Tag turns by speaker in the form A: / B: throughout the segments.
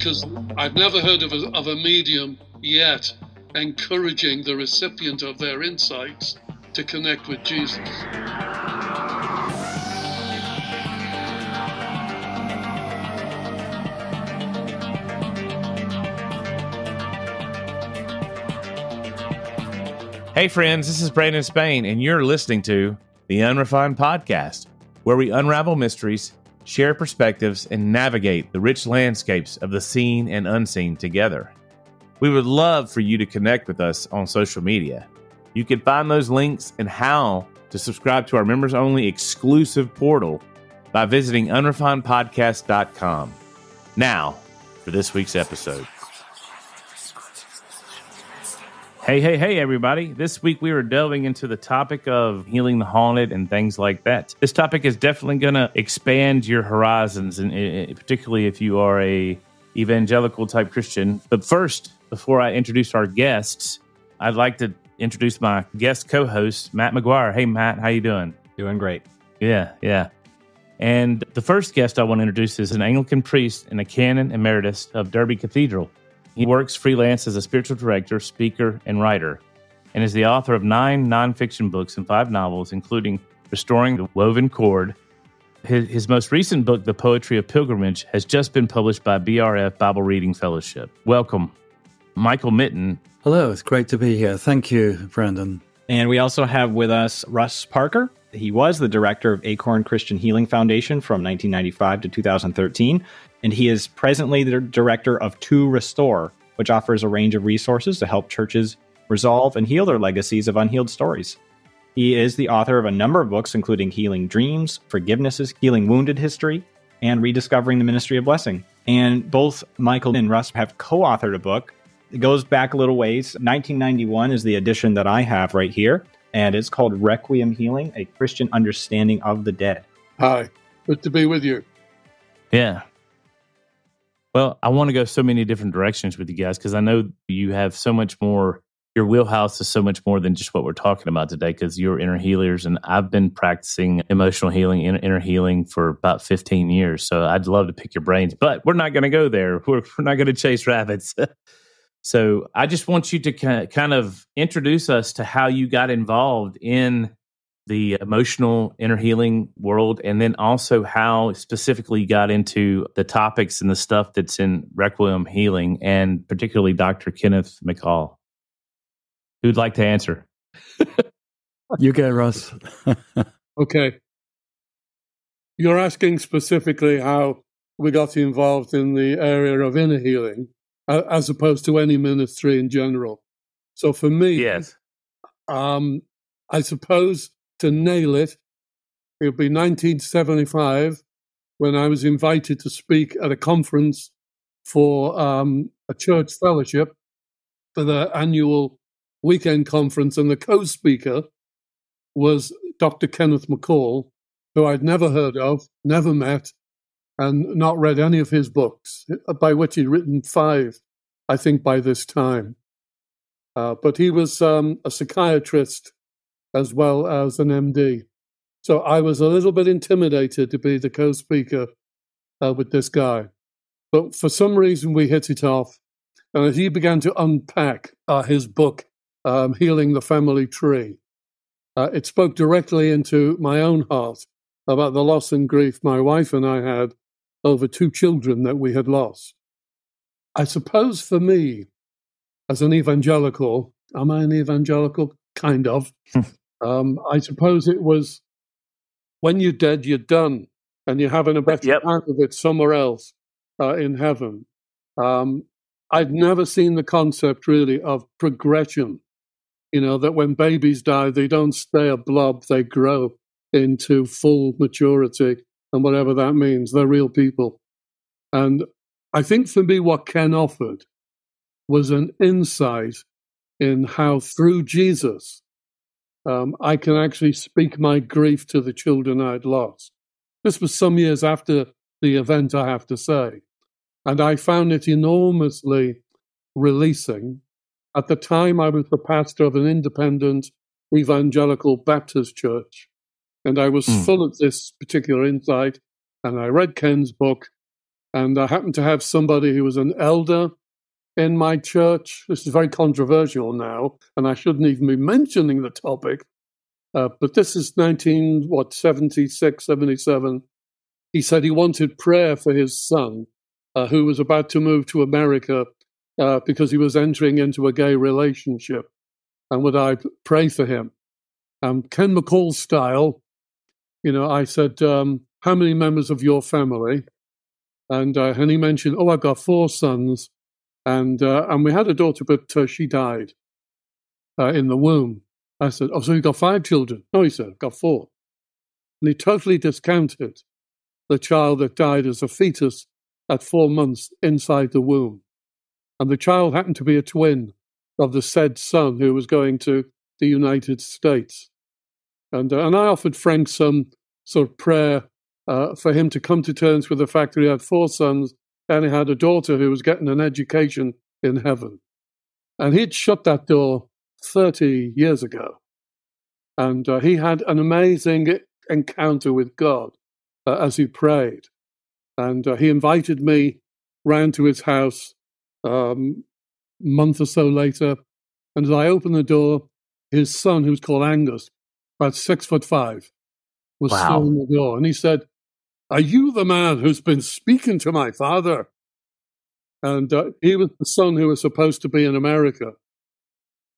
A: because I've never heard of a medium yet encouraging the recipient of their insights to connect with Jesus.
B: Hey friends, this is Brandon Spain, and you're listening to The Unrefined Podcast, where we unravel mysteries, share perspectives, and navigate the rich landscapes of the seen and unseen together. We would love for you to connect with us on social media. You can find those links and how to subscribe to our members-only exclusive portal by visiting unrefinedpodcast.com. Now, for this week's episode. Hey, everybody. This week we were delving into the topic of healing the haunted and things like that. This topic is definitely going to expand your horizons, and particularly if you are a evangelical type Christian. But first, before I introduce our guests, I'd like to introduce my guest co-host, Matt McGuire. Hey, Matt, how you doing?
C: Doing great.
B: Yeah. And the first guest I want to introduce is an Anglican priest and a canon emeritus of Derby Cathedral. He works freelance as a spiritual director, speaker, and writer, and is the author of 9 nonfiction books and 5 novels, including Restoring the Woven Cord. His most recent book, The Poetry of Pilgrimage, has just been published by BRF Bible Reading Fellowship. Welcome, Michael Mitten.
D: Hello, it's great to be here. Thank you, Brandon.
C: And we also have with us Russ Parker. He was the director of Acorn Christian Healing Foundation from 1995 to 2013. And he is presently the director of To Restore, which offers a range of resources to help churches resolve and heal their legacies of unhealed stories. He is the author of a number of books, including Healing Dreams, Forgivenesses, Healing Wounded History, and Rediscovering the Ministry of Blessing. And both Michael and Russ have co-authored a book. It goes back a little ways. 1991 is the edition that I have right here, and it's called Requiem Healing, A Christian Understanding of the Dead.
A: Hi, good to be with you.
B: Yeah. Well, I want to go so many different directions with you guys because I know you have so much more. Your wheelhouse is so much more than just what we're talking about today because you're inner healers, and I've been practicing emotional healing, inner healing for about 15 years. So I'd love to pick your brains, but we're not going to go there. We're not going to chase rabbits. So I just want you to kind of introduce us to how you got involved in the emotional inner healing world, and then also how specifically you got into the topics and the stuff that's in Requiem Healing, and particularly Dr. Kenneth McCall. Who'd like to answer?
D: You go, Russ.
A: Okay. You're asking specifically how we got involved in the area of inner healing, as opposed to any ministry in general. So for me,
B: yes,
A: I suppose to nail it, it'll be 1975 when I was invited to speak at a conference for a church fellowship for the annual weekend conference, and the co-speaker was Dr. Kenneth McCall, who I'd never heard of, never met, and not read any of his books, by which he'd written 5, I think, by this time. But he was a psychiatrist as well as an MD. So I was a little bit intimidated to be the co-speaker with this guy. But for some reason, we hit it off. And as he began to unpack his book, Healing the Family Tree, it spoke directly into my own heart about the loss and grief my wife and I had over 2 children that we had lost. I suppose for me, as an evangelical, am I an evangelical? Kind of. I suppose it was, when you're dead, you're done, and you're having a better time of it somewhere else in heaven. I'd never seen the concept, really, of progression. You know, that when babies die, they don't stay a blob, they grow into full maturity, and whatever that means, they're real people. And I think for me, what Ken offered was an insight in how through Jesus, I can actually speak my grief to the children I'd lost. This was some years after the event, I have to say. And I found it enormously releasing. At the time, I was the pastor of an independent evangelical Baptist church. And I was full of this particular insight. And I read Ken's book. And I happened to have somebody who was an elder in my church. This is very controversial now, and I shouldn't even be mentioning the topic. But this is 76, 77. He said he wanted prayer for his son, who was about to move to America because he was entering into a gay relationship. And would I pray for him? Ken McCall style, I said, how many members of your family? And he mentioned, I've got 4 sons. And we had a daughter, but she died in the womb. I said, so you've got 5 children? No, he said, I've got 4. And he totally discounted the child that died as a fetus at 4 months inside the womb. And the child happened to be a twin of the said son who was going to the United States. And I offered Frank some sort of prayer for him to come to terms with the fact that he had 4 sons and he had a daughter who was getting an education in heaven. And he'd shut that door 30 years ago. And he had an amazing encounter with God as he prayed. And he invited me round to his house a month or so later. And as I opened the door, his son, who was called Angus, about 6'5", was still in the door. And he said, are you the man who's been speaking to my father? And he was the son who was supposed to be in America.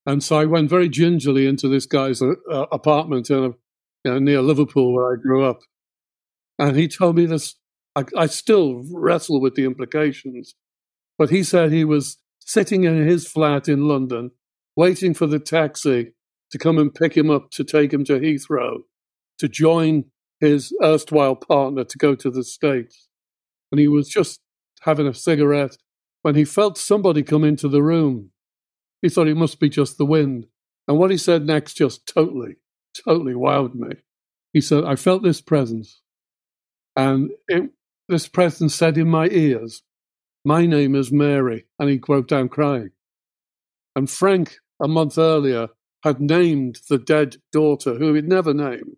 A: And so I went very gingerly into this guy's apartment near Liverpool, where I grew up. And he told me this. I still wrestle with the implications. But he said he was sitting in his flat in London, waiting for the taxi to come and pick him up to take him to Heathrow, to join his erstwhile partner to go to the States. And he was just having a cigarette when he felt somebody come into the room. He thought it must be just the wind. And what he said next just totally wowed me. He said, I felt this presence. And this presence said in my ears, my name is Mary. And he broke down crying. And Frank, a month earlier, had named the dead daughter, who he'd never named.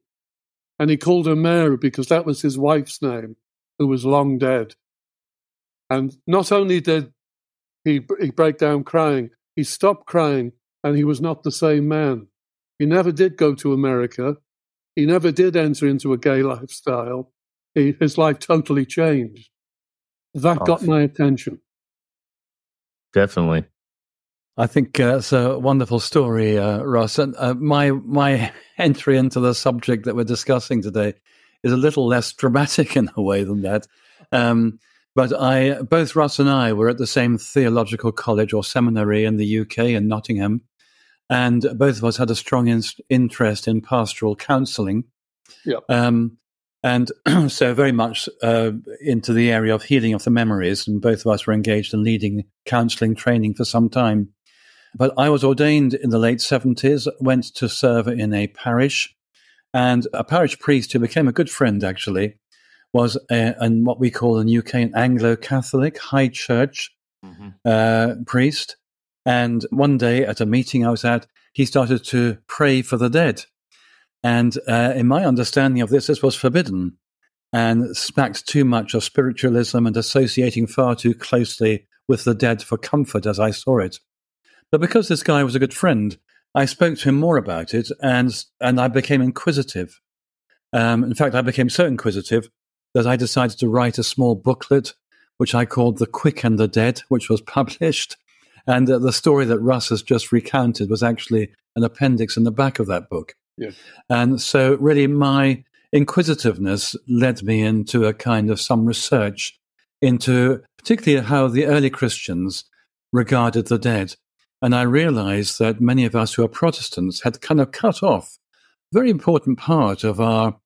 A: And he called her Mary because that was his wife's name, who was long dead. And not only did he break down crying, he stopped crying, and he was not the same man. He never did go to America. He never did enter into a gay lifestyle. His life totally changed. That got my attention.
B: Definitely.
D: I think it's a wonderful story, Ross. And my entry into the subject that we're discussing today is a little less dramatic in a way than that. But both Russ and I were at the same theological college or seminary in the UK in Nottingham, and both of us had a strong interest in pastoral counselling.
A: Yep.
D: And so very much into the area of healing of the memories, and both of us were engaged in leading counselling training for some time. But I was ordained in the late 70s, went to serve in a parish, and a parish priest who became a good friend, actually, was what we call in the UK an Anglo-Catholic high church priest. And one day at a meeting I was at, he started to pray for the dead. And in my understanding of this was forbidden and smacked too much of spiritualism and associating far too closely with the dead for comfort as I saw it. But because this guy was a good friend, I spoke to him more about it, and I became inquisitive. In fact, I became so inquisitive that I decided to write a small booklet, which I called The Quick and the Dead, which was published. And the story that Russ has just recounted was actually an appendix in the back of that book.
A: Yeah.
D: And so really my inquisitiveness led me into a kind of some research into particularly how the early Christians regarded the dead. And I realized that many of us who are Protestants had kind of cut off a very important part of our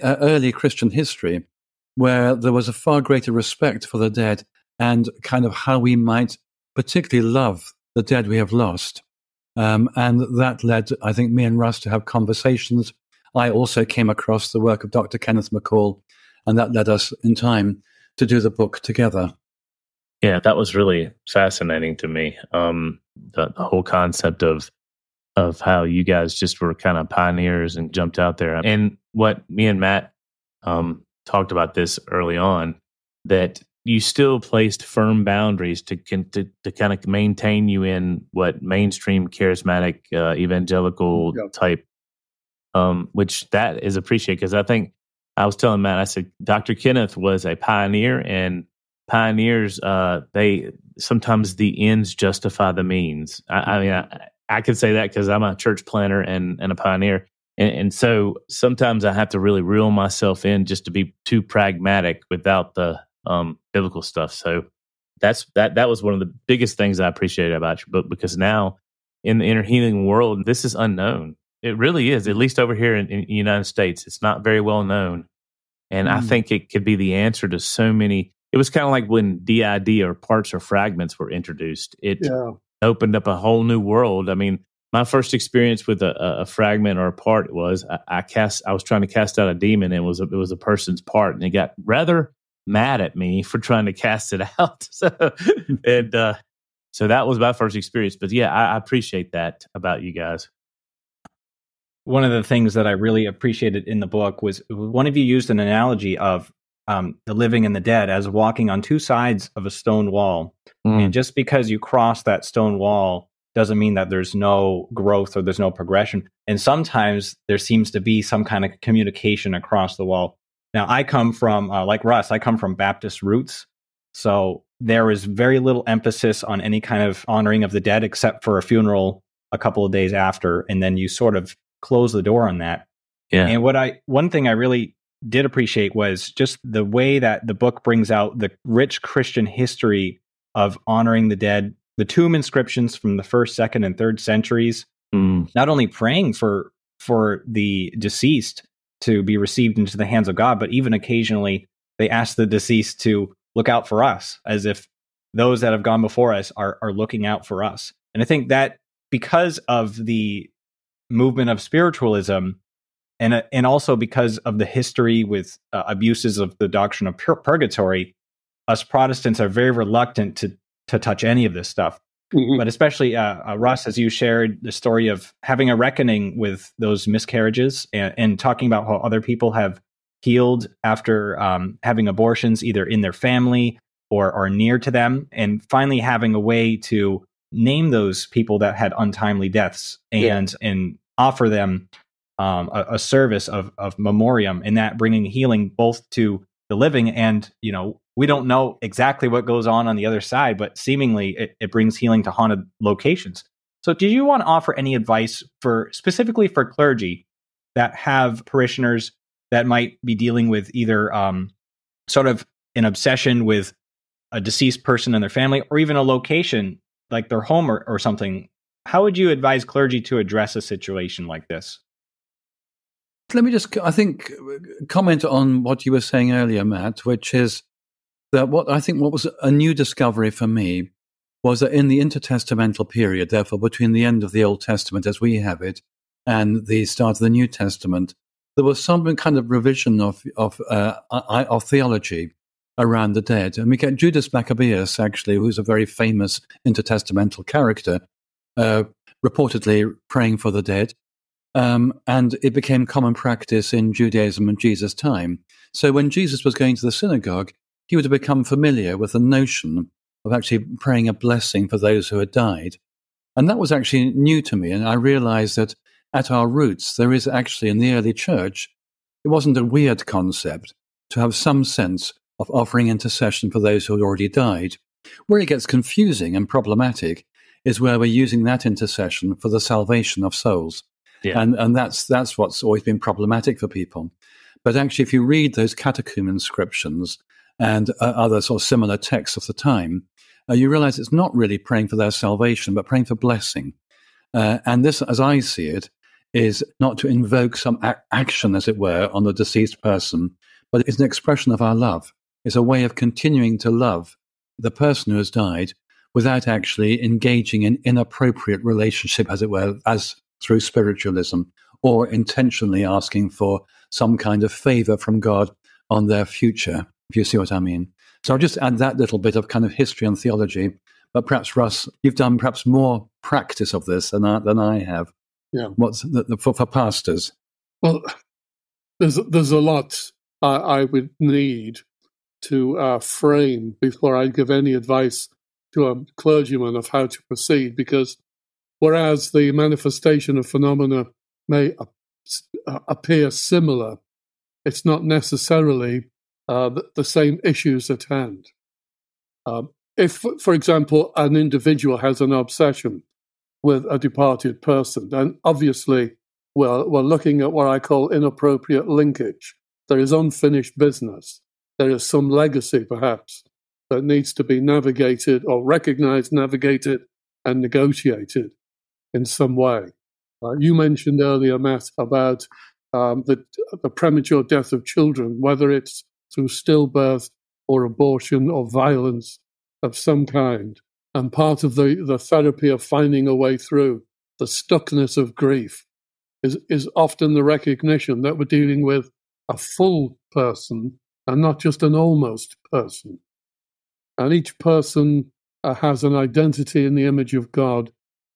D: early Christian history, where there was a far greater respect for the dead and kind of how we might particularly love the dead we have lost. And that led, I think, me and Russ to have conversations. I also came across the work of Dr. Kenneth McCall, and that led us in time to do the book together.
B: Yeah, that was really fascinating to me. The whole concept of how you guys just were kind of pioneers and jumped out there. And what me and Matt talked about this early on, that you still placed firm boundaries to kind of maintain you in what mainstream charismatic evangelical type, which that is appreciated, because I think I was telling Matt, I said Dr. Kenneth was a pioneer, and pioneers, they sometimes the ends justify the means. I mean, I could say that because I'm a church planter and a pioneer. And so sometimes I have to really reel myself in just to be too pragmatic without the biblical stuff. So that was one of the biggest things I appreciated about your book, because now in the inner healing world, this is unknown. It really is, at least over here in the United States. It's not very well known. And I think it could be the answer to so many. It was kind of like when DID, or parts or fragments, were introduced. It opened up a whole new world. I mean, my first experience with a fragment or a part was I was trying to cast out a demon, and it was a person's part, and they got rather mad at me for trying to cast it out. So that was my first experience. But yeah, I appreciate that about you guys.
C: One of the things that I really appreciated in the book was one of you used an analogy of the living and the dead as walking on two sides of a stone wall. And just because you cross that stone wall doesn't mean that there's no growth or there's no progression. And sometimes there seems to be some kind of communication across the wall. Now, I come from, like Russ, I come from Baptist roots. So there is very little emphasis on any kind of honoring of the dead, except for a funeral a couple of days after. And then you sort of close the door on that. Yeah. And one thing I really did appreciate was just the way that the book brings out the rich Christian history of honoring the dead, the tomb inscriptions from the 1st, 2nd, and 3rd centuries, not only praying for the deceased to be received into the hands of God, but even occasionally they ask the deceased to look out for us, as if those that have gone before us are looking out for us. And I think that because of the movement of spiritualism, and also because of the history with abuses of the doctrine of purgatory, us Protestants are very reluctant to touch any of this stuff. But especially Russ, as you shared the story of having a reckoning with those miscarriages and talking about how other people have healed after having abortions, either in their family or near to them, and finally having a way to name those people that had untimely deaths and offer them a service of memoriam, and that bringing healing both to the living and, we don't know exactly what goes on the other side, but seemingly it brings healing to haunted locations. So did you want to offer any advice specifically for clergy that have parishioners that might be dealing with either sort of an obsession with a deceased person in their family, or even a location like their home or something? How would you advise clergy to address a situation like this?
D: Let me just, I think, comment on what you were saying earlier, Matt, which is that what was a new discovery for me was that in the intertestamental period, therefore between the end of the Old Testament as we have it and the start of the New Testament, there was some kind of revision of theology around the dead. And we get Judas Maccabeus, actually, who's a very famous intertestamental character, reportedly praying for the dead. And it became common practice in Judaism in Jesus' time. So when Jesus was going to the synagogue, he would have become familiar with the notion of actually praying a blessing for those who had died. And that was actually new to me. And I realized that at our roots, there is actually in the early church, it wasn't a weird concept to have some sense of offering intercession for those who had already died. Where it gets confusing and problematic is where we're using that intercession for the salvation of souls. Yeah. And that's what's always been problematic for people. But actually, if you read those catacomb inscriptions and other sort of similar texts of the time, you realize it's not really praying for their salvation, but praying for blessing. And this, as I see it, is not to invoke some action, as it were, on the deceased person, but it's an expression of our love. It's a way of continuing to love the person who has died without actually engaging in inappropriate relationship, as it were, as through spiritualism, or intentionally asking for some kind of favor from God on their future, if you see what I mean. So I'll just add that little bit of kind of history and theology. But perhaps, Russ, you've done perhaps more practice of this than I have.
A: Yeah.
D: What's for pastors?
A: Well, there's a lot I would need to frame before I give any advice to a clergyman of how to proceed, because whereas the manifestation of phenomena may appear similar, it's not necessarily the same issues at hand. If, for example, an individual has an obsession with a departed person, then obviously we're looking at what I call inappropriate linkage. There is unfinished business. There is some legacy, perhaps, that needs to be navigated or recognized, navigated, and negotiated in some way. You mentioned earlier, Matt, about the premature death of children, whether it's through stillbirth or abortion or violence of some kind. And part of the therapy of finding a way through the stuckness of grief is often the recognition that we're dealing with a full person and not just an almost person. And each person has an identity in the image of God,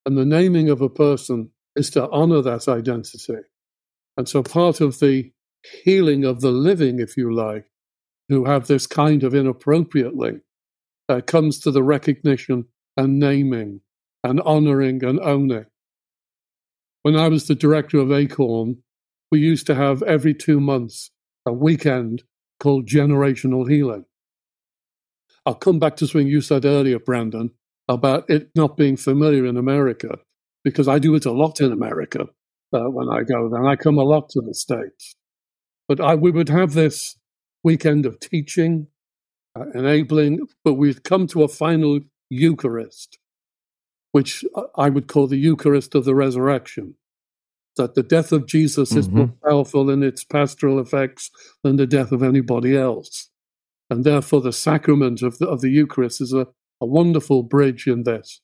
A: and the naming of a person is to honor that identity. And so part of the healing of the living, if you like, who have this kind of inappropriate link, comes to the recognition and naming and honoring and owning. When I was the director of Acorn, we used to have every 2 months a weekend called Generational Healing. I'll come back to something you said earlier, Brandon, about it not being familiar in America, because I do it a lot in America when I go there, and I come a lot to the States. But we would have this weekend of teaching, enabling, but we'd come to a final Eucharist, which I would call the Eucharist of the resurrection, that the death of Jesus is more powerful in its pastoral effects than the death of anybody else. And therefore the sacrament of the Eucharist is a wonderful bridge in this.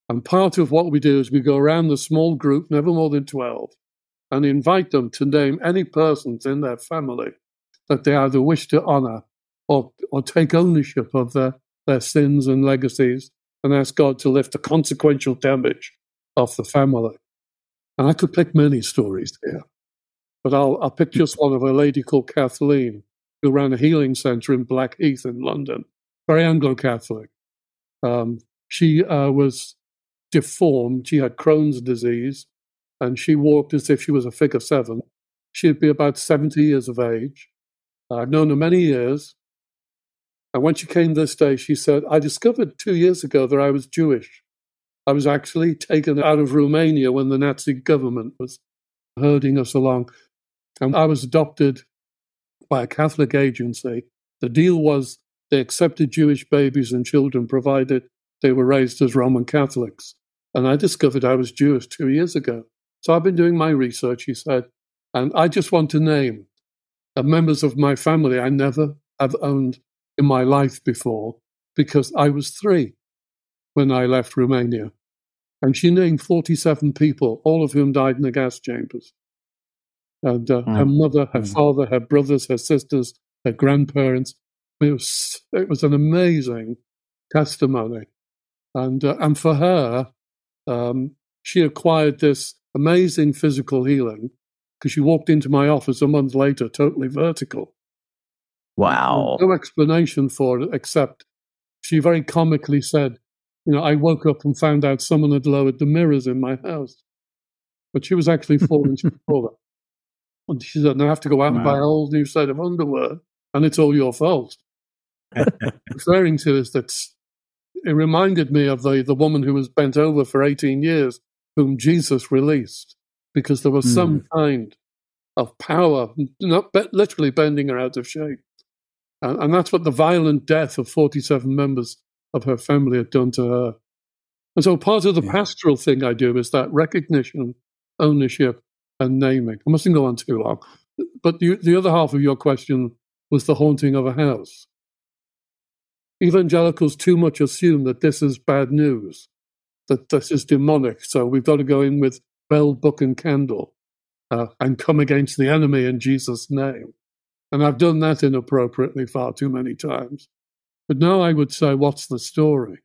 A: And part of what we do is we go around the small group, never more than 12, and invite them to name any persons in their family that they either wish to honor or take ownership of their sins and legacies, and ask God to lift the consequential damage off the family. And I could pick many stories here, but I'll pick just one of a lady called Kathleen, who ran a healing centre in Blackheath in London, very Anglo-Catholic. She was deformed. She had Crohn's disease, and she walked as if she was a figure 7. She'd be about 70 years of age. I've known her many years. And when she came this day, she said, I discovered 2 years ago that I was Jewish. I was actually taken out of Romania when the Nazi government was herding us along. And I was adopted by a Catholic agency. The deal was they accepted Jewish babies and children provided they were raised as Roman Catholics. And I discovered I was Jewish 2 years ago. So I've been doing my research, he said, and I just want to name members of my family I never have owned in my life before, because I was 3 when I left Romania. And she named 47 people, all of whom died in the gas chambers. And her mother, her father, her brothers, her sisters, her grandparents. It was an amazing testimony. And for her, she acquired this amazing physical healing because she walked into my office a month later, totally vertical.
B: Wow.
A: No explanation for it, except she very comically said, I woke up and found out someone had lowered the mirrors in my house. But she was actually 4 inches taller. And she said, I have to go out and buy a whole new set of underwear, and it's all your fault. Referring to is that it reminded me of the woman who was bent over for 18 years, whom Jesus released, because there was some kind of power, not literally bending her out of shape. And that's what the violent death of 47 members of her family had done to her. And so part of the pastoral thing I do is that recognition, ownership, and naming. I mustn't go on too long. But the other half of your question was the haunting of a house. Evangelicals too much assume that this is bad news, that this is demonic, so we've got to go in with bell, book, and candle and come against the enemy in Jesus' name. And I've done that inappropriately far too many times. But now I would say, what's the story?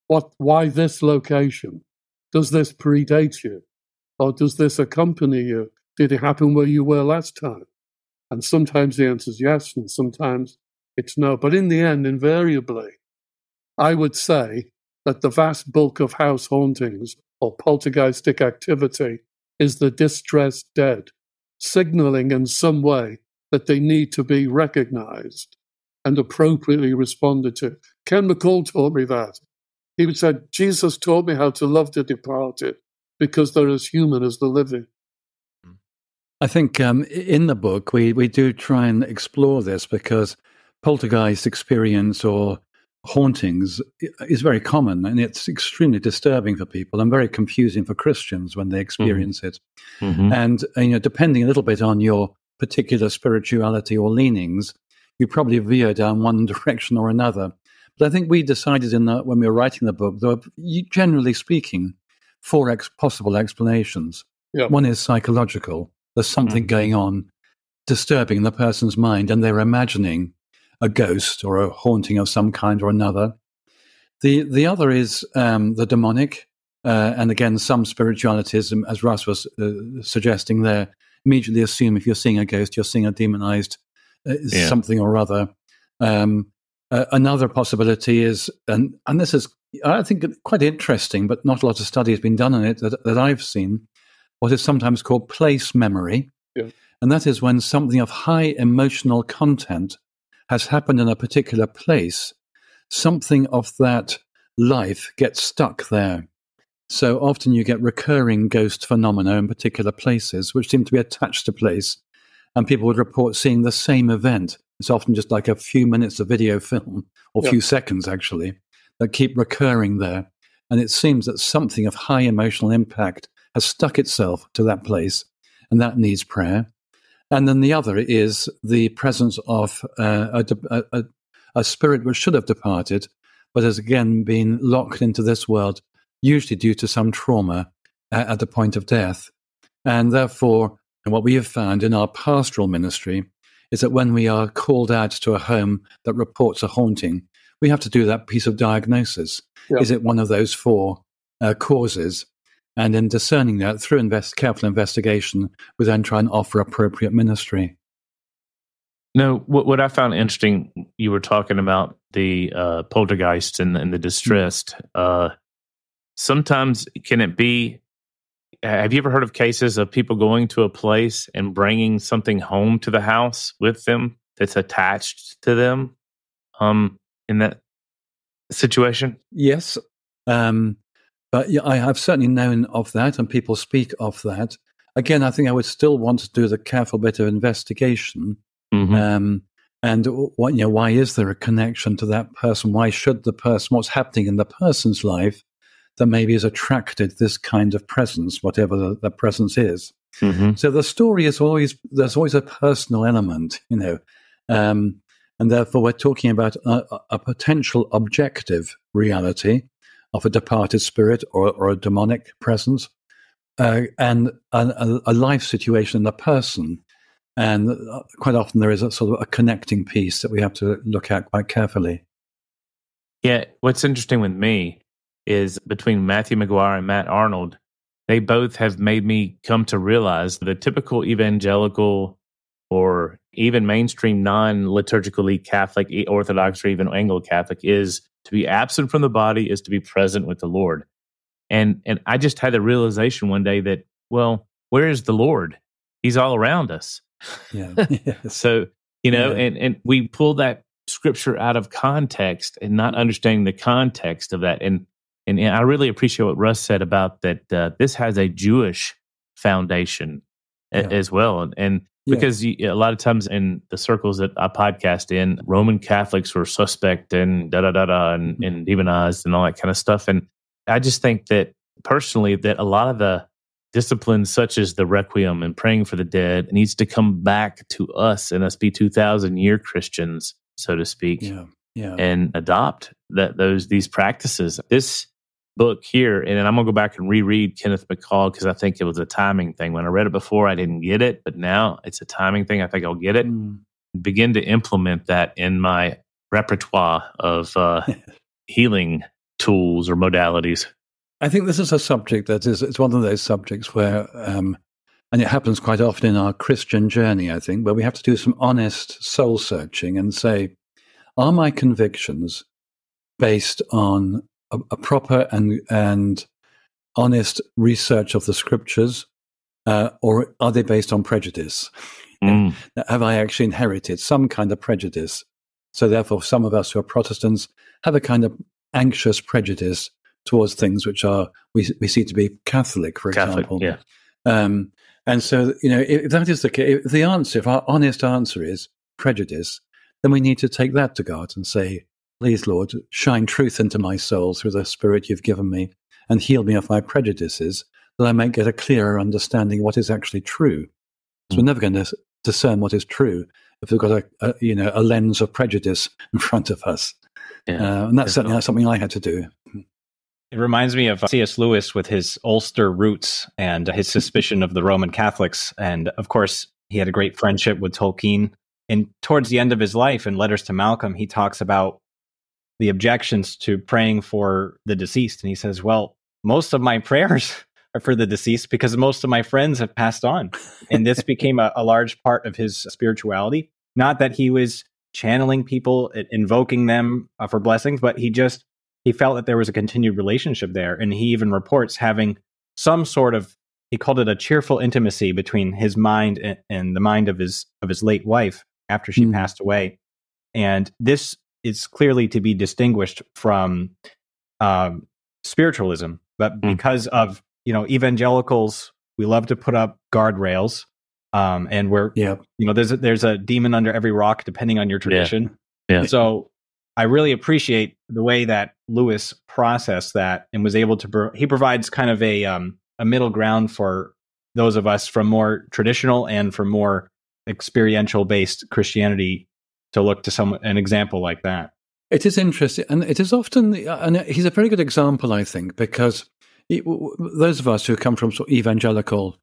A: Why this location? Does this predate you? Or does this accompany you? Did it happen where you were last time? And sometimes the answer is yes, and sometimes it's no. But in the end, invariably, I would say that the vast bulk of house hauntings or poltergeistic activity is the distressed dead, signaling in some way that they need to be recognized and appropriately responded to. Ken McCall taught me that. He said, Jesus taught me how to love the departed because they're as human as the living.
D: I think in the book, we do try and explore this because poltergeist experience or hauntings is very common, and it's extremely disturbing for people and very confusing for Christians when they experience it. And depending a little bit on your particular spirituality or leanings, you probably veer down one direction or another. But I think we decided when we were writing the book, there were, generally speaking, four possible explanations.
A: Yep.
D: One is psychological. There's something going on disturbing the person's mind, and they're imagining a ghost or a haunting of some kind or another. The other is the demonic, and again, some spiritualities, as Russ was suggesting there, immediately assume if you're seeing a ghost, you're seeing a demonized something or other. Another possibility is, and this is, I think, quite interesting, but not a lot of study has been done on it that I've seen, what is sometimes called place memory.
A: Yeah.
D: And that is when something of high emotional content has happened in a particular place, something of that life gets stuck there. So often you get recurring ghost phenomena in particular places, which seem to be attached to place, and people would report seeing the same event. It's often just like a few minutes of video film, or a few seconds actually, that keep recurring there. And it seems that something of high emotional impact has stuck itself to that place, and that needs prayer. And then the other is the presence of a spirit which should have departed, but has again been locked into this world, usually due to some trauma at the point of death. And therefore, what we have found in our pastoral ministry is that when we are called out to a home that reports a haunting, we have to do that piece of diagnosis. Yeah. Is it one of those four causes? And in discerning that through careful investigation, we then try and offer appropriate ministry.
B: No, what I found interesting, you were talking about the poltergeists and the distressed. Sometimes can it be, have you ever heard of cases of people going to a place and bringing something home to the house with them that's attached to them in that situation?
D: Yes. But yeah, I have certainly known of that, and people speak of that. Again, I think I would still want to do the careful bit of investigation. And why is there a connection to that person? Why should the person, what's happening in the person's life that maybe has attracted this kind of presence, whatever the presence is? So the story is there's always a personal element, and therefore we're talking about a potential objective reality of a departed spirit or a demonic presence, and a life situation in the person. And quite often there is a sort of a connecting piece that we have to look at quite carefully.
B: Yeah, what's interesting with me is between Matthew McGuire and Matt Arnold, they both have made me come to realize the typical evangelical or even mainstream non-liturgically Catholic, Orthodox, or even Anglo-Catholic is to be absent from the body is to be present with the Lord. And I just had the realization one day that, well, where is the Lord? He's all around us.
D: Yeah.
B: So, and we pull that scripture out of context and not understanding the context of that. And I really appreciate what Russ said about that this has a Jewish foundation as well. And because a lot of times in the circles that I podcast in, Roman Catholics were suspect and and demonized and all that kind of stuff. And I just think that personally that a lot of the disciplines such as the Requiem and praying for the dead needs to come back to us and us be 2,000-year Christians, so to speak, and adopt these practices. This book here, and I'm going to go back and reread Kenneth McCall because I think it was a timing thing. When I read it before, I didn't get it, but now it's a timing thing. I think I'll get it. Begin to implement that in my repertoire of healing tools or modalities.
D: I think this is a subject it's one of those subjects where, and it happens quite often in our Christian journey, I think, where we have to do some honest soul searching and say, are my convictions based on a proper and honest research of the scriptures, or are they based on prejudice? Have I actually inherited some kind of prejudice? So therefore, some of us who are Protestants have a kind of anxious prejudice towards things which are we see to be Catholic, for example.
B: Yeah.
D: And so, if that is the case, if our honest answer is prejudice, then we need to take that to God and say, please, Lord, shine truth into my soul through the Spirit you've given me, and heal me of my prejudices, that I might get a clearer understanding of what is actually true. So we're never going to discern what is true if we've got a lens of prejudice in front of us.
B: Yeah.
D: And that's certainly something I had to do.
C: It reminds me of C.S. Lewis with his Ulster roots and his suspicion of the Roman Catholics. And of course, he had a great friendship with Tolkien. And towards the end of his life, in Letters to Malcolm, he talks about the objections to praying for the deceased. And he says, well, most of my prayers are for the deceased because most of my friends have passed on. And this became a large part of his spirituality. Not that he was channeling people, invoking them for blessings, but he felt that there was a continued relationship there. And he even reports having some sort of, he called it a cheerful intimacy between his mind and the mind of his late wife after she passed away. And this is clearly to be distinguished from spiritualism. But because of, evangelicals, we love to put up guardrails. And we're, there's a demon under every rock, depending on your tradition.
B: Yeah.
C: So I really appreciate the way that Lewis processed that and was able to, he provides kind of a middle ground for those of us from more traditional and from more experiential based Christianity to look to an example like that.
D: It is interesting. And it is often, and he's a very good example, I think, because those of us who come from sort of evangelical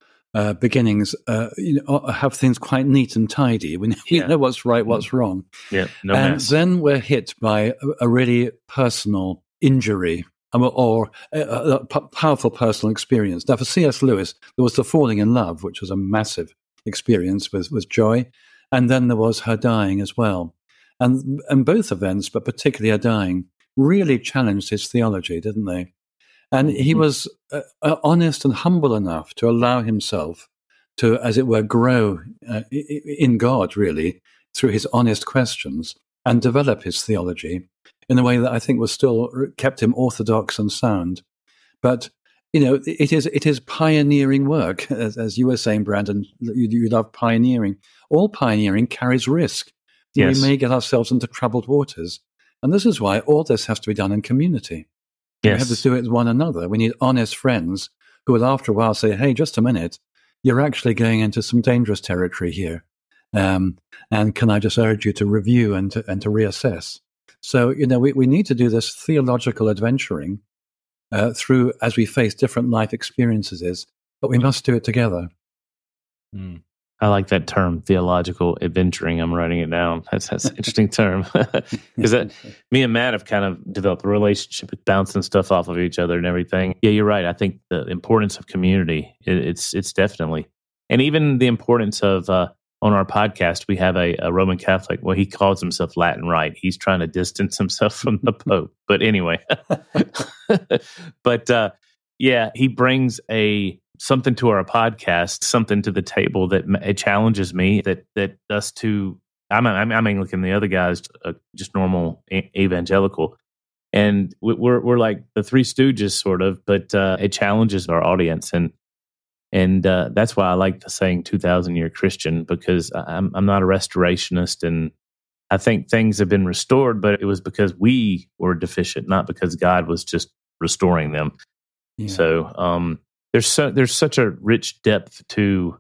D: beginnings, have things quite neat and tidy. We know what's right, what's wrong.
B: Yeah, no
D: and
B: mess.
D: Then we're hit by a really personal injury or a powerful personal experience. Now, for C.S. Lewis, there was the falling in love, which was a massive experience with Joy, and then there was her dying as well. And both events, but particularly her dying, really challenged his theology, didn't they? And he was honest and humble enough to allow himself to, as it were, grow in God, really, through his honest questions and develop his theology in a way that I think was still kept him orthodox and sound. But, it is pioneering work, as you were saying, Brandon. You love pioneering. All pioneering carries risk.
B: Yes.
D: We may get ourselves into troubled waters. And this is why all this has to be done in community.
B: Yes.
D: We have to do it with one another. We need honest friends who will, after a while, say, hey, just a minute, you're actually going into some dangerous territory here. And can I just urge you to review and to reassess? So, we need to do this theological adventuring through as we face different life experiences, but we must do it together.
B: I like that term, theological adventuring. I'm writing it down. That's an interesting term. Because me and Matt have kind of developed a relationship with bouncing stuff off of each other and everything. Yeah, you're right. I think the importance of community, it's definitely. And even the importance of, on our podcast, we have a Roman Catholic. Well, he calls himself Latin Rite. He's trying to distance himself from the Pope. But anyway. He brings something to our podcast, something to the table that it challenges me. That us two, I'm Anglican. The other guy's just normal evangelical, and we're like the Three Stooges, sort of. But it challenges our audience, and that's why I like the saying 2,000-year Christian, because I'm not a restorationist, and I think things have been restored, but it was because we were deficient, not because God was just restoring them. Yeah. So there's such a rich depth to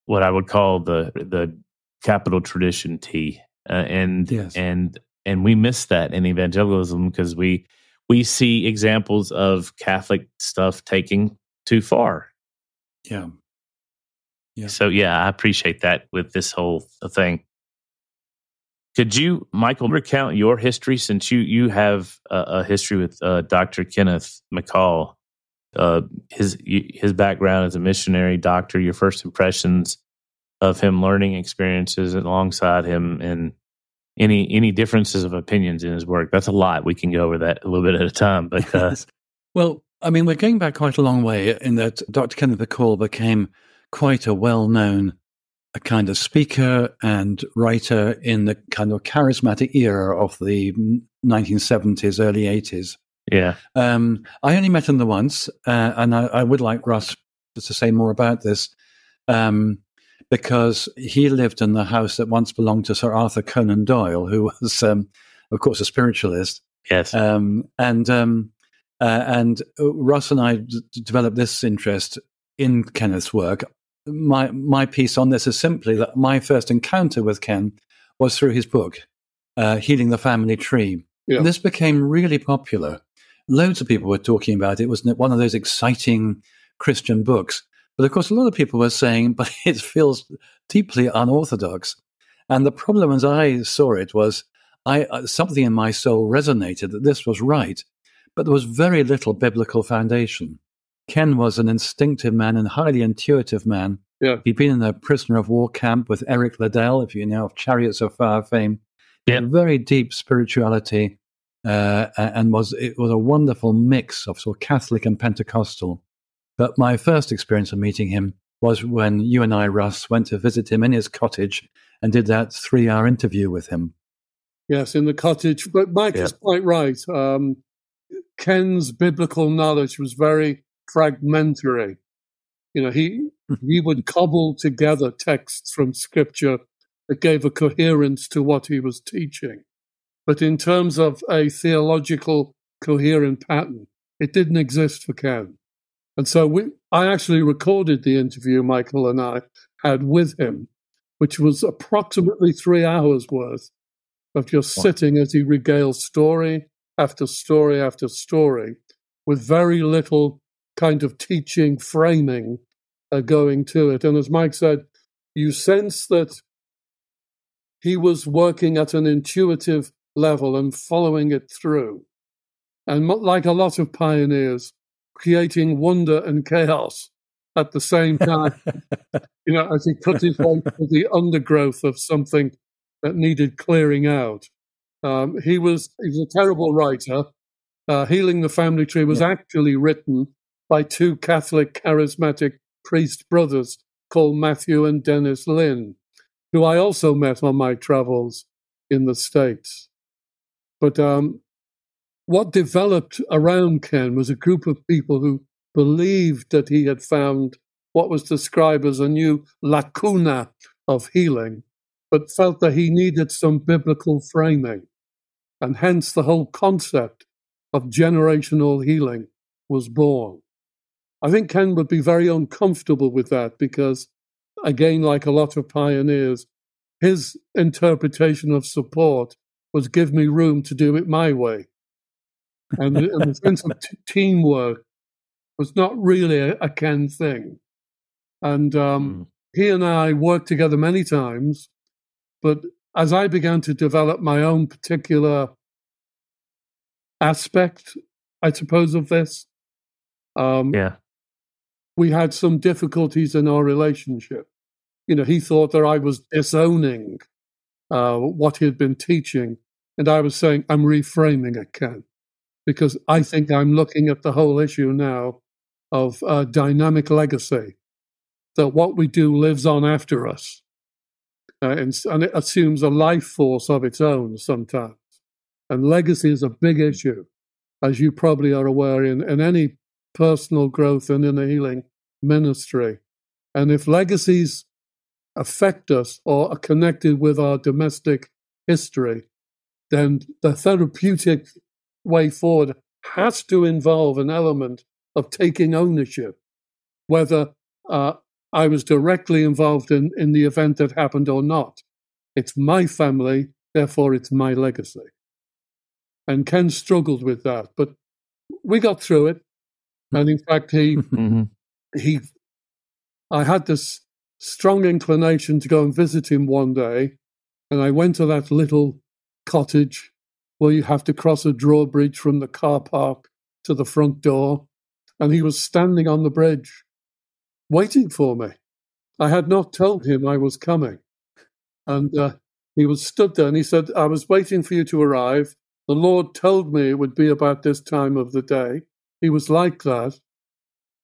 B: what I would call the capital tradition T, and we miss that in evangelicalism because we see examples of Catholic stuff taking too far.
D: Yeah.
B: So I appreciate that with this whole thing. Could you, Michael, recount your history, since you have a history with Dr. Kenneth McCall? His background as a missionary doctor, your first impressions of him, learning experiences alongside him, and any differences of opinions in his work. That's a lot. We can go over that a little bit at a time. But
D: well, I mean, we're going back quite a long way in that Dr. Kenneth McCall became quite a well-known a kind of speaker and writer in the kind of charismatic era of the 1970s, early 80s.
B: Yeah.
D: I only met him the once, and I would like Russ to say more about this, because he lived in the house that once belonged to Sir Arthur Conan Doyle, who was, of course, a spiritualist.
B: Yes.
D: And Russ and I developed this interest in Kenneth's work. My piece on this is simply that my first encounter with Ken was through his book, Healing the Family Tree. Yeah. This became really popular. Loads of people were talking about it. It was one of those exciting Christian books. But of course, a lot of people were saying, but it feels deeply unorthodox. And the problem as I saw it was something in my soul resonated that this was right, but there was very little biblical foundation. Ken was an instinctive man and highly intuitive man.
A: Yeah.
D: He'd been in a prisoner of war camp with Eric Liddell, if you know of Chariots of Fire fame.
B: Yeah.
D: Very deep spirituality, and it was a wonderful mix of sort of Catholic and Pentecostal. But my first experience of meeting him was when you and I, Russ, went to visit him in his cottage and did that 3-hour interview with him.
A: Yes, in the cottage. But Mike is quite right. Ken's biblical knowledge was very fragmentary. You know, he would cobble together texts from Scripture that gave a coherence to what he was teaching. But in terms of a theological coherent pattern, it didn't exist for Ken. And so I actually recorded the interview Michael and I had with him, which was approximately 3 hours worth of just sitting as he regales story after story after story with very little kind of teaching framing going to it. And as Mike said, you sense that he was working at an intuitive level and following it through. And like a lot of pioneers, creating wonder and chaos at the same time, you know, as he cut his way through the undergrowth of something that needed clearing out. He was a terrible writer. Healing the Family Tree was actually written by 2 Catholic charismatic priest brothers called Matthew and Dennis Lynn, who I also met on my travels in the States. But what developed around Ken was a group of people who believed that he had found what was described as a new lacuna of healing, but felt that he needed some biblical framing. And hence the whole concept of generational healing was born. I think Ken would be very uncomfortable with that because, again, like a lot of pioneers, his interpretation of support was give me room to do it my way. And the sense of teamwork was not really a Ken thing. And he and I worked together many times, but as I began to develop my own particular aspect, I suppose, of this, we had some difficulties in our relationship. You know, he thought that I was disowning what he had been teaching, and I was saying, I'm reframing it, Ken, because I think I'm looking at the whole issue now of dynamic legacy, that what we do lives on after us. And it assumes a life force of its own sometimes. And legacy is a big issue, as you probably are aware, in any personal growth and in a healing ministry. And if legacies affect us or are connected with our domestic history, then the therapeutic way forward has to involve an element of taking ownership, whether I was directly involved in the event that happened or not. It's my family, therefore it's my legacy. And Ken struggled with that, but we got through it. And in fact, I had this strong inclination to go and visit him one day, and I went to that little cottage where you have to cross a drawbridge from the car park to the front door, and he was standing on the bridge waiting for me. I had not told him I was coming. And He was stood there and he said, I was waiting for you to arrive. The Lord told me it would be about this time of the day. He was like that.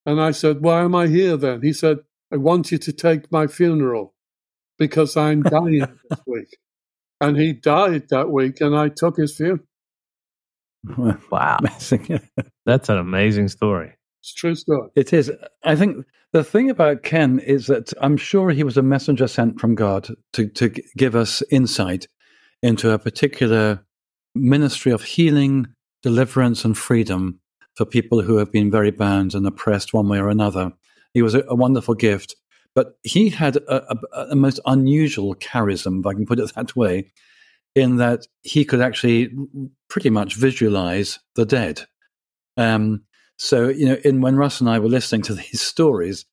A: And I said, why am I here then? He said, I want you to take my funeral because I'm dying this week. And he died that week and I took his funeral.
B: Wow.
D: Amazing.
B: That's an amazing story.
A: It's a true story.
D: It is. I think the thing about Ken is that I'm sure he was a messenger sent from God to give us insight into a particular ministry of healing, deliverance, and freedom for people who have been very bound and oppressed one way or another. He was a wonderful gift, but he had a most unusual charism, if I can put it that way, in that he could actually pretty much visualize the dead. So, when Russ and I were listening to these stories,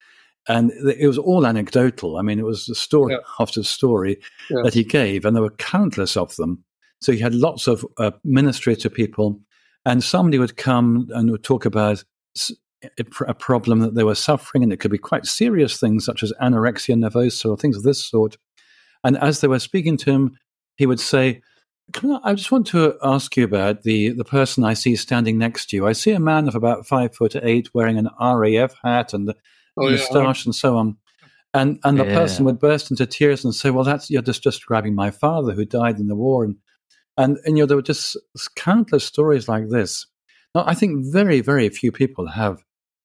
D: and it was all anecdotal. I mean, it was story after story that he gave, and there were countless of them. So he had lots of ministry to people, and somebody would come and would talk about a problem that they were suffering, and it could be quite serious things such as anorexia nervosa or things of this sort. And as they were speaking to him, he would say, I just want to ask you about the person I see standing next to you. I see a man of about 5'8" wearing an RAF hat and a moustache and so on. And the person would burst into tears and say, well, you're just describing my father who died in the war. And there were just countless stories like this. Now, I think very, very few people have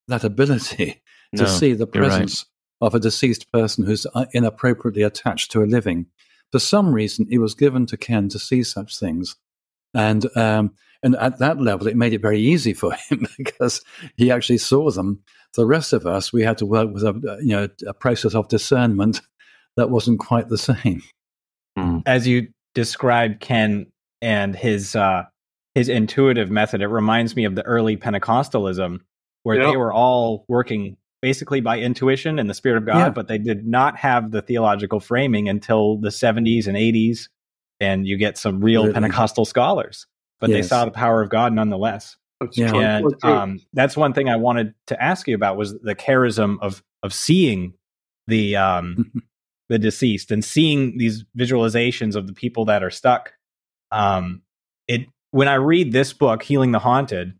D: that ability to see the presence of a deceased person who's inappropriately attached to a living. For some reason, it was given to Ken to see such things. And at that level, it made it very easy for him because he actually saw them. The rest of us, we had to work with a process of discernment that wasn't quite the same.
C: As you described Ken and his intuitive method, it reminds me of the early Pentecostalism, where they were all working basically by intuition and the Spirit of God, but they did not have the theological framing until the 70s and 80s, and you get some real Pentecostal scholars. But they saw the power of God nonetheless. And that's one thing I wanted to ask you about was the charism of seeing the the deceased and seeing these visualizations of the people that are stuck. When I read this book, Healing the Haunted,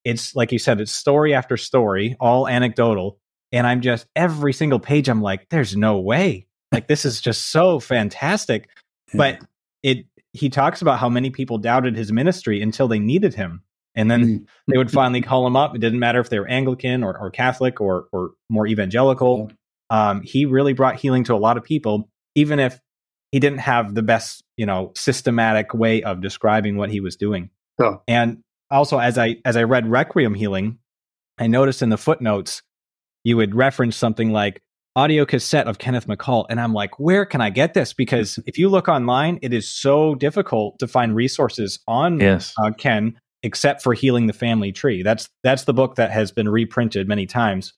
C: it's like you said, it's story after story, all anecdotal. And I'm just, every single page, I'm like, there's no way. Like, this is just so fantastic. But he talks about how many people doubted his ministry until they needed him. And then they would finally call him up. It didn't matter if they were Anglican or Catholic or more evangelical. He really brought healing to a lot of people, even if he didn't have the best, systematic way of describing what he was doing. And also, as I read Requiem Healing, I noticed in the footnotes, you would reference something like audio cassette of Kenneth McCall. And I'm like, where can I get this? Because if you look online, it is so difficult to find resources on Ken, except for Healing the Family Tree. That's the book that has been reprinted many times.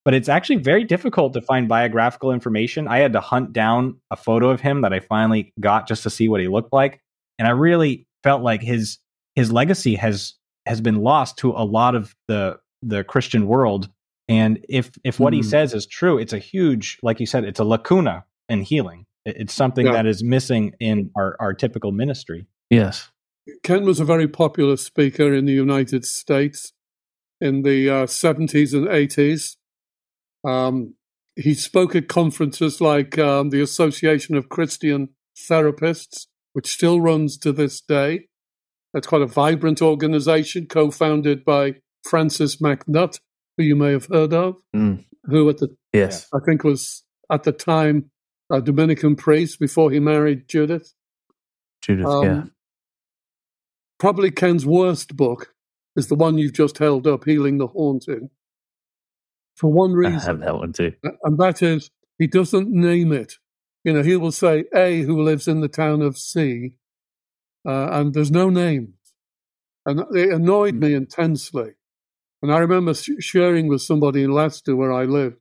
C: But it's actually very difficult to find biographical information. I had to hunt down a photo of him that I finally got just to see what he looked like. And I really felt like his legacy has been lost to a lot of the Christian world. And if what he says is true, it's a huge, like you said, it's a lacuna in healing. It's something that is missing in our typical ministry.
B: Yes.
A: Ken was a very popular speaker in the United States in the 70s and 80s. He spoke at conferences like the Association of Christian Therapists, which still runs to this day. That's quite a vibrant organization, co-founded by Francis MacNutt, who you may have heard of, who I think was at the time a Dominican priest before he married Judith. Probably Ken's worst book is the one you've just held up, Healing the Haunted. For one reason.
B: I have that one too.
A: And that is, he doesn't name it. He will say A, who lives in the town of C, and there's no names. And it annoyed me intensely. And I remember sharing with somebody in Leicester where I live,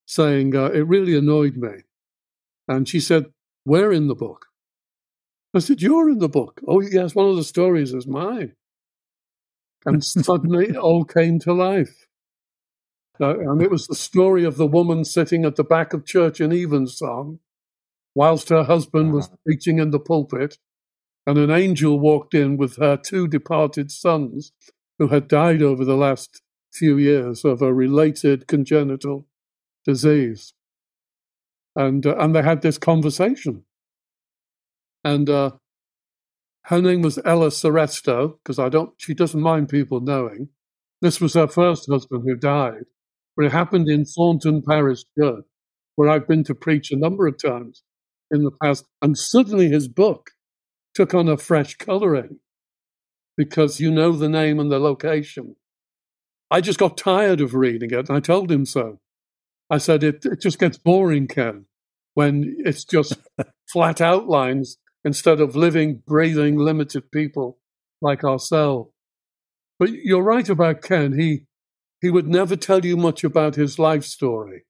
A: saying, it really annoyed me. And she said, we're in the book. I said, you're in the book. Oh, yes, one of the stories is mine. And suddenly it all came to life. And it was the story of the woman sitting at the back of Church in Evensong whilst her husband was preaching in the pulpit, and an angel walked in with her 2 departed sons who had died over the last few years of a related congenital disease. And they had this conversation. And her name was Ella Seresto, because she doesn't mind people knowing. This was her first husband who died. But it happened in Thornton Parish Church, where I've been to preach a number of times in the past. And suddenly his book took on a fresh colouring because you know the name and the location. I just got tired of reading it, and I told him so. I said, it just gets boring, Ken, when it's just flat outlines instead of living, breathing, limited people like ourselves. But you're right about Ken. He would never tell you much about his life story.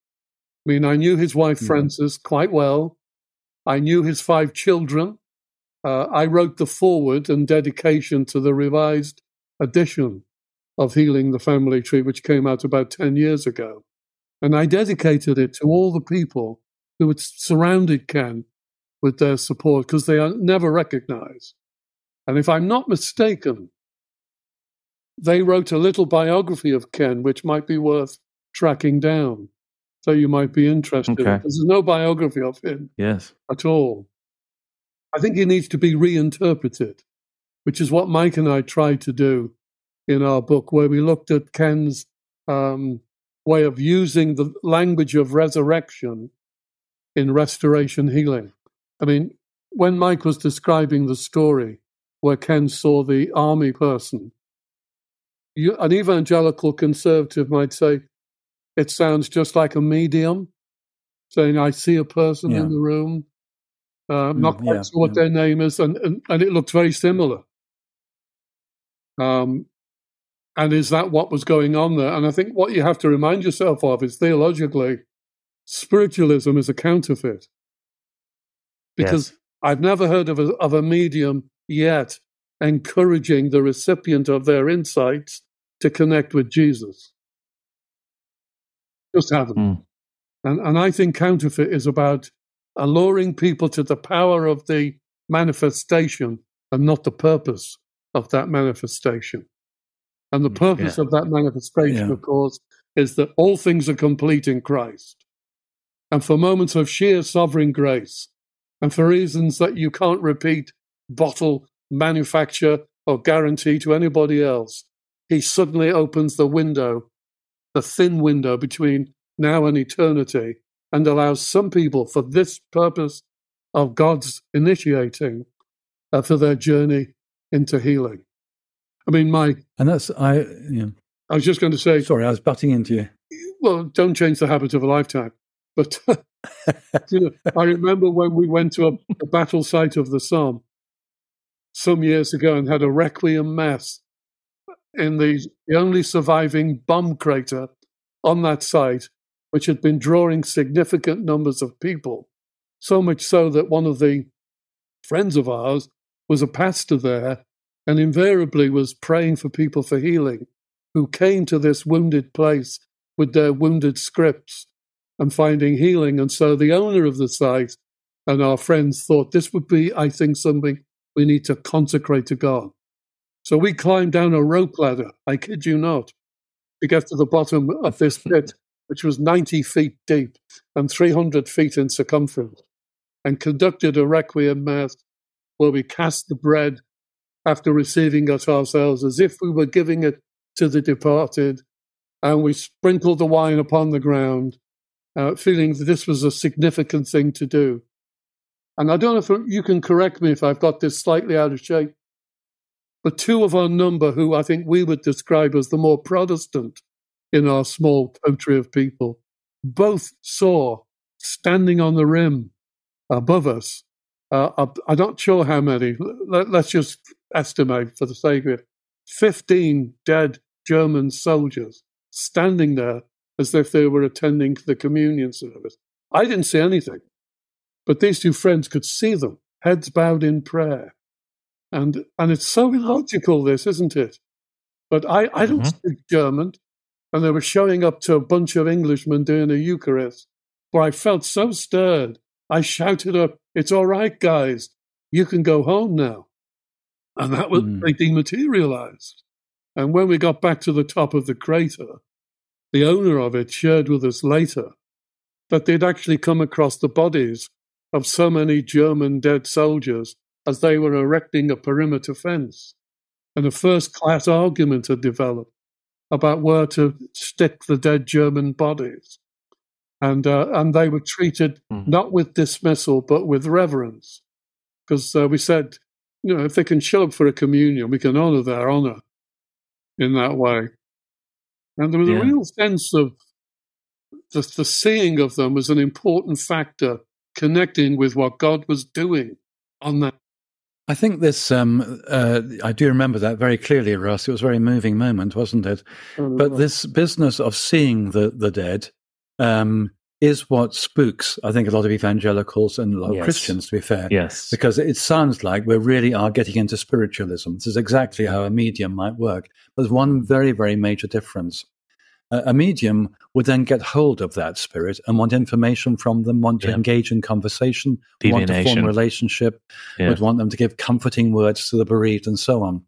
A: I mean, I knew his wife, Frances, quite well. I knew his 5 children. I wrote the foreword and dedication to the revised edition of Healing the Family Tree, which came out about 10 years ago. And I dedicated it to all the people who had surrounded Ken with their support, because they are never recognized. And if I'm not mistaken, they wrote a little biography of Ken, which might be worth tracking down. So you might be interested.
B: Okay.
A: There's no biography of him at all. I think he needs to be reinterpreted, which is what Mike and I tried to do in our book, where we looked at Ken's way of using the language of resurrection in restoration healing. I mean, when Mike was describing the story where Ken saw the army person, an evangelical conservative might say, it sounds just like a medium, saying, I see a person in the room. I'm not quite sure what their name is, and it looks very similar. And is that what was going on there? And I think what you have to remind yourself of is, theologically, spiritualism is a counterfeit. Because I've never heard of a medium yet encouraging the recipient of their insights to connect with Jesus. Just haven't. And I think counterfeit is about alluring people to the power of the manifestation and not the purpose of that manifestation. And the purpose of that manifestation, of course, is that all things are complete in Christ. And for moments of sheer sovereign grace, and for reasons that you can't repeat, bottle, manufacture, or guarantee to anybody else, he suddenly opens the window, the thin window between now and eternity, and allows some people, for this purpose of God's initiating, for their journey into healing. I mean, Mike.
D: And that's, I
A: was just going to say.
D: Sorry, I was butting into you.
A: Well, don't change the habit of a lifetime. But I remember when we went to a battle site of the Somme some years ago and had a requiem mass in the only surviving bomb crater on that site, which had been drawing significant numbers of people, so much so that one of the friends of ours was a pastor there and invariably was praying for people for healing who came to this wounded place with their wounded scripts and finding healing. And so the owner of the site and our friends thought this would be, I think, something we need to consecrate to God. So we climbed down a rope ladder, I kid you not, to get to the bottom of this pit, which was 90 feet deep and 300 feet in circumference, and conducted a requiem mass where we cast the bread after receiving it ourselves as if we were giving it to the departed, and we sprinkled the wine upon the ground, feeling that this was a significant thing to do. And I don't know if you can correct me if I've got this slightly out of shape, but 2 of our number who I think we would describe as the more Protestant in our small country of people, both saw standing on the rim above us, I'm not sure how many, let's just estimate for the sake of it, 15 dead German soldiers standing there as if they were attending the communion service. I didn't see anything, but these 2 friends could see them, heads bowed in prayer. And it's so illogical, this, isn't it? But I don't speak German, and they were showing up to a bunch of Englishmen doing a Eucharist, where I felt so stirred. I shouted up, "It's all right, guys. You can go home now." And that was, they dematerialized. And when we got back to the top of the crater, the owner of it shared with us later that they'd actually come across the bodies of so many German dead soldiers as they were erecting a perimeter fence. And a first-class argument had developed about where to stick the dead German bodies. And they were treated not with dismissal, but with reverence. Because we said, if they can show up for a communion, we can honor their honor in that way. And there was a real sense of the seeing of them as an important factor connecting with what God was doing on that.
D: I think this, I do remember that very clearly, Russ. It was a very moving moment, wasn't it? But this business of seeing the dead is what spooks, I think, a lot of evangelicals and a lot of Christians, to be fair.
B: Yes.
D: Because it sounds like we really are getting into spiritualism. This is exactly how a medium might work. There's one very, very major difference. A medium would then get hold of that spirit and want information from them, want to engage in conversation, want to form a relationship, would want them to give comforting words to the bereaved and so on.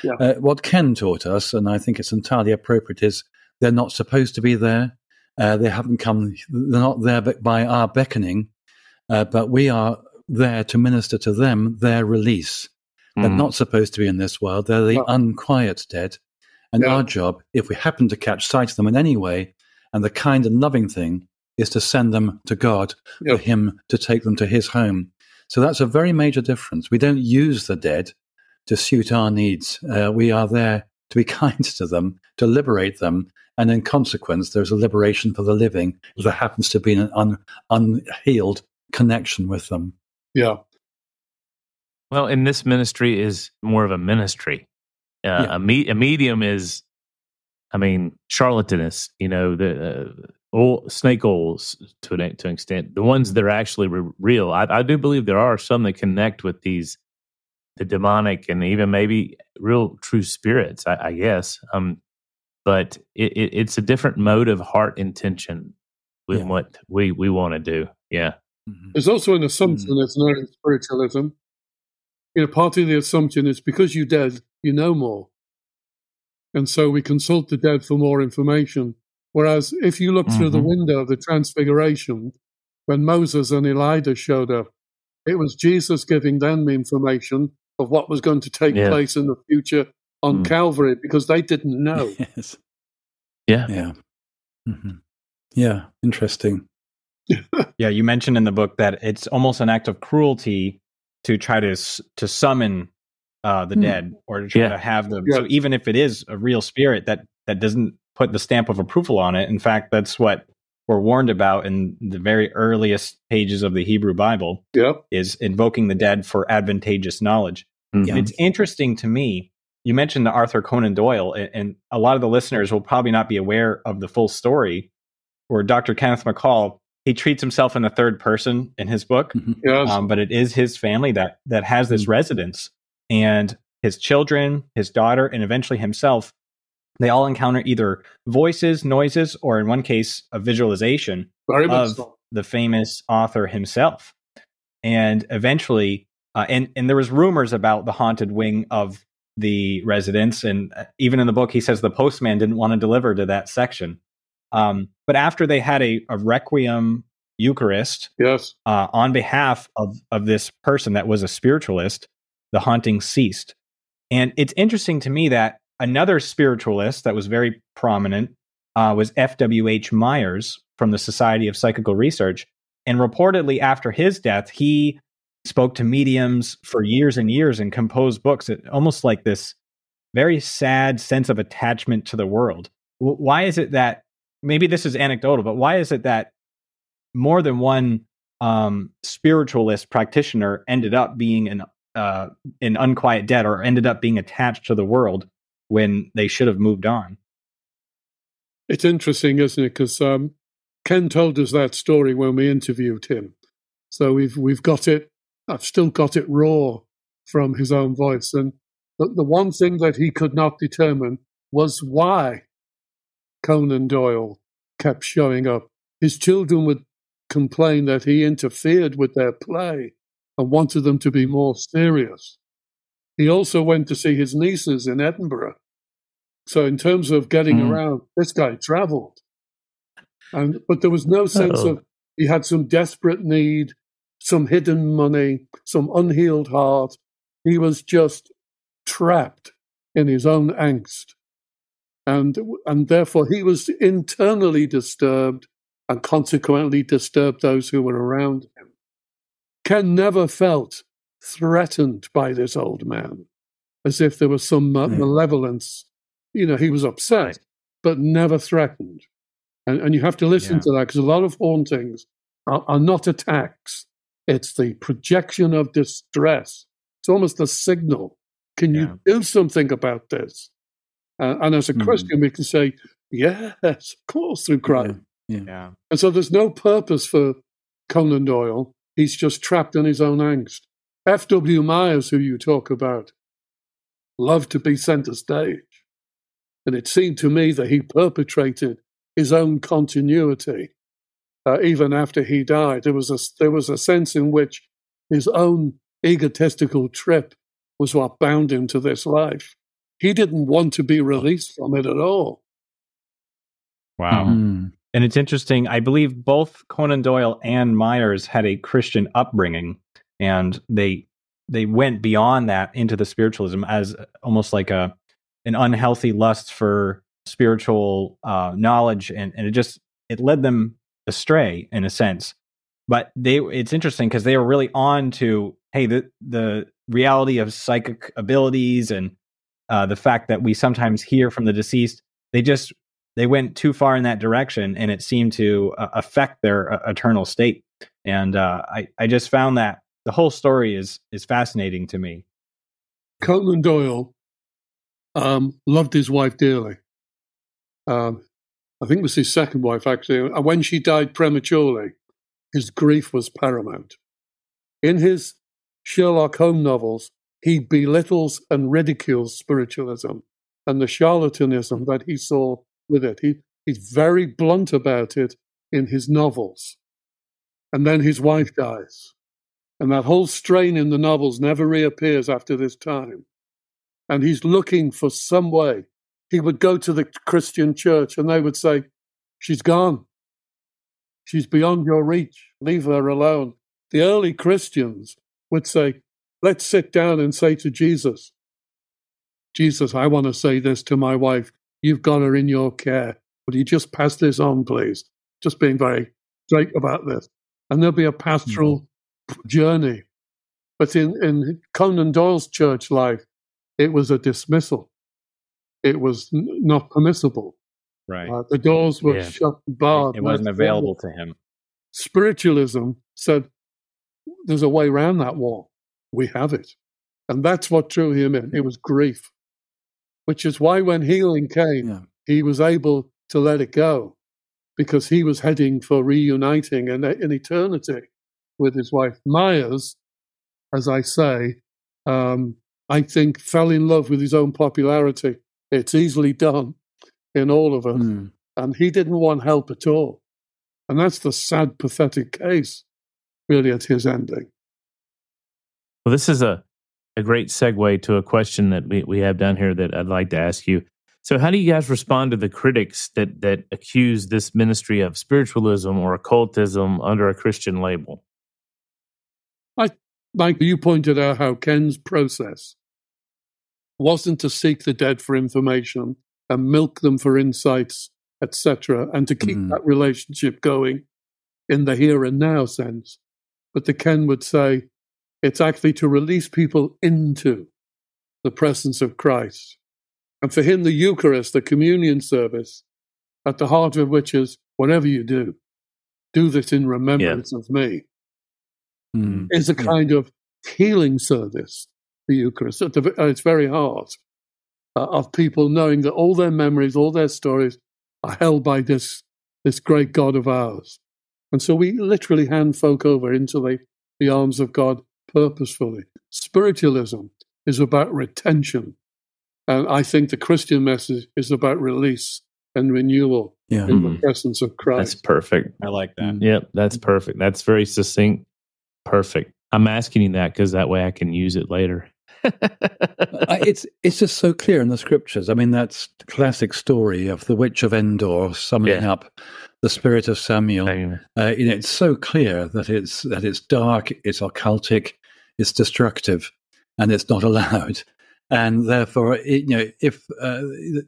D: Yeah. What Ken taught us, and I think it's entirely appropriate, is they're not supposed to be there. They haven't come, they're not there by our beckoning, but we are there to minister to them their release. They're not supposed to be in this world. They're the unquiet dead. And our job, if we happen to catch sight of them in any way, and the kind and loving thing is to send them to God for him to take them to his home. So that's a very major difference. We don't use the dead to suit our needs. We are there to be kind to them, to liberate them. And in consequence, there's a liberation for the living if there happens to be an unhealed connection with them.
A: Yeah.
B: Well, and this ministry is more of a ministry. A medium is, charlatanist, the snake oils to an extent. The ones that are actually real. I do believe there are some that connect with the demonic and even maybe real true spirits, I guess. But it's a different mode of heart intention with what we want to do. Yeah.
A: There's also an assumption that's known in spiritualism. Part of the assumption is because you're dead, you know more. And so we consult the dead for more information. Whereas if you look through the window of the Transfiguration, when Moses and Elijah showed up, it was Jesus giving them information of what was going to take place in the future on Calvary, because they didn't know.
D: Yes.
B: Yeah.
D: Yeah. Mm-hmm. Yeah. Interesting.
C: Yeah. You mentioned in the book that it's almost an act of cruelty to try to summon the dead, or to try to have them. So even if it is a real spirit, that doesn't put the stamp of approval on it. In fact, that's what we're warned about in the very earliest pages of the Hebrew Bible, is invoking the dead for advantageous knowledge. And it's interesting to me, you mentioned the Arthur Conan Doyle, and a lot of the listeners will probably not be aware of the full story, where Dr. Kenneth McCall, he treats himself in the third person in his book, but it is his family that has this residence. And his children, his daughter, and eventually himself, they all encounter either voices, noises, or in one case, a visualization of the famous author himself. And eventually, and there was rumors about the haunted wing of the residence. And even in the book, he says the postman didn't want to deliver to that section. But after they had a Requiem Eucharist on behalf of this person that was a spiritualist, the haunting ceased. And it's interesting to me that another spiritualist that was very prominent was F.W.H. Myers from the Society of Psychical Research. And reportedly after his death, he spoke to mediums for years and years and composed books, almost like this very sad sense of attachment to the world. Why is it that, maybe this is anecdotal, but why is it that more than one spiritualist practitioner ended up being an unquiet dead, or ended up being attached to the world when they should have moved on?
A: It's interesting, isn't it? Because Ken told us that story when we interviewed him. So we've got it. I've still got it raw from his own voice. And the one thing that he could not determine was why Conan Doyle kept showing up. His children would complained that he interfered with their play and wanted them to be more serious. He also went to see his nieces in Edinburgh. So in terms of getting around, this guy traveled. But there was no sense of, he had some desperate need, some hidden money, some unhealed heart. He was just trapped in his own angst. And therefore he was internally disturbed and consequently disturbed those who were around him. Ken never felt threatened by this old man, as if there was some malevolence. You know, he was upset, but never threatened. And you have to listen to that, because a lot of hauntings are not attacks. It's the projection of distress. It's almost a signal. Can you do something about this? And as a Christian, we can say, yes, of course, through Christ.
C: Yeah.
A: And so there's no purpose for Conan Doyle. He's just trapped in his own angst. F.W. Myers, who you talk about, loved to be center stage. And it seemed to me that he perpetrated his own continuity. Even after he died, there was a sense in which his own egotistical trip was what bound him to this life. He didn't want to be released from it at all.
C: Wow. And it's interesting. I believe both Conan Doyle and Myers had a Christian upbringing, and they went beyond that into the spiritualism as almost like an unhealthy lust for spiritual knowledge, and it led them astray in a sense. But it's interesting because they were really on to, hey, the reality of psychic abilities and the fact that we sometimes hear from the deceased. They went too far in that direction, and it seemed to affect their eternal state. And I just found that the whole story is fascinating to me.
A: Conan Doyle loved his wife dearly. I think it was his second wife, actually. And when she died prematurely, his grief was paramount. In his Sherlock Holmes novels, he belittles and ridicules spiritualism and the charlatanism that he saw with it. He's very blunt about it in his novels. And then his wife dies. And that whole strain in the novels never reappears after this time. And he's looking for some way. He would go to the Christian church and they would say, she's gone. She's beyond your reach. Leave her alone. The early Christians would say, let's sit down and say to Jesus, Jesus, I want to say this to my wife. You've got her in your care. Would you just pass this on, please? Just being very straight about this. And there'll be a pastoral journey. But in Conan Doyle's church life, it was a dismissal. It was not permissible.
C: Right.
A: The doors were shut and barred.
C: It wasn't available to him.
A: Spiritualism said, there's a way around that wall. We have it. And that's what drew him in. It was grief, which is why when healing came, he was able to let it go, because he was heading for reuniting in eternity with his wife. Myers, as I say, I think fell in love with his own popularity. It's easily done in all of us. And he didn't want help at all. And that's the sad, pathetic case, really, at his ending.
B: Well, this is a great segue to a question that we have down here that I'd like to ask you. So how do you guys respond to the critics that accuse this ministry of spiritualism or occultism under a Christian label?
A: Mike, you pointed out how Ken's process wasn't to seek the dead for information and milk them for insights, etc., and to keep that relationship going in the here and now sense. But the Ken would say it's actually to release people into the presence of Christ. And for him, the Eucharist, the communion service, at the heart of which is, whatever you do this in remembrance of me, is a kind of healing service, the Eucharist, at its very heart, of people knowing that all their memories, all their stories are held by this great God of ours. And so we literally hand folk over into the arms of God purposefully. Spiritualism is about retention. And I think the Christian message is about release and renewal
D: Yeah.
A: in the presence of
B: That's
A: Christ.
B: perfect.
C: I like that.
B: Yep, that's perfect. That's very succinct. Perfect. I'm asking you that because that way I can use it later.
D: It's just so clear in the scriptures. I mean, that's the classic story of the witch of Endor summoning up the spirit of Samuel. It's so clear that it's dark, it's occultic, it's destructive, and it's not allowed. And therefore, if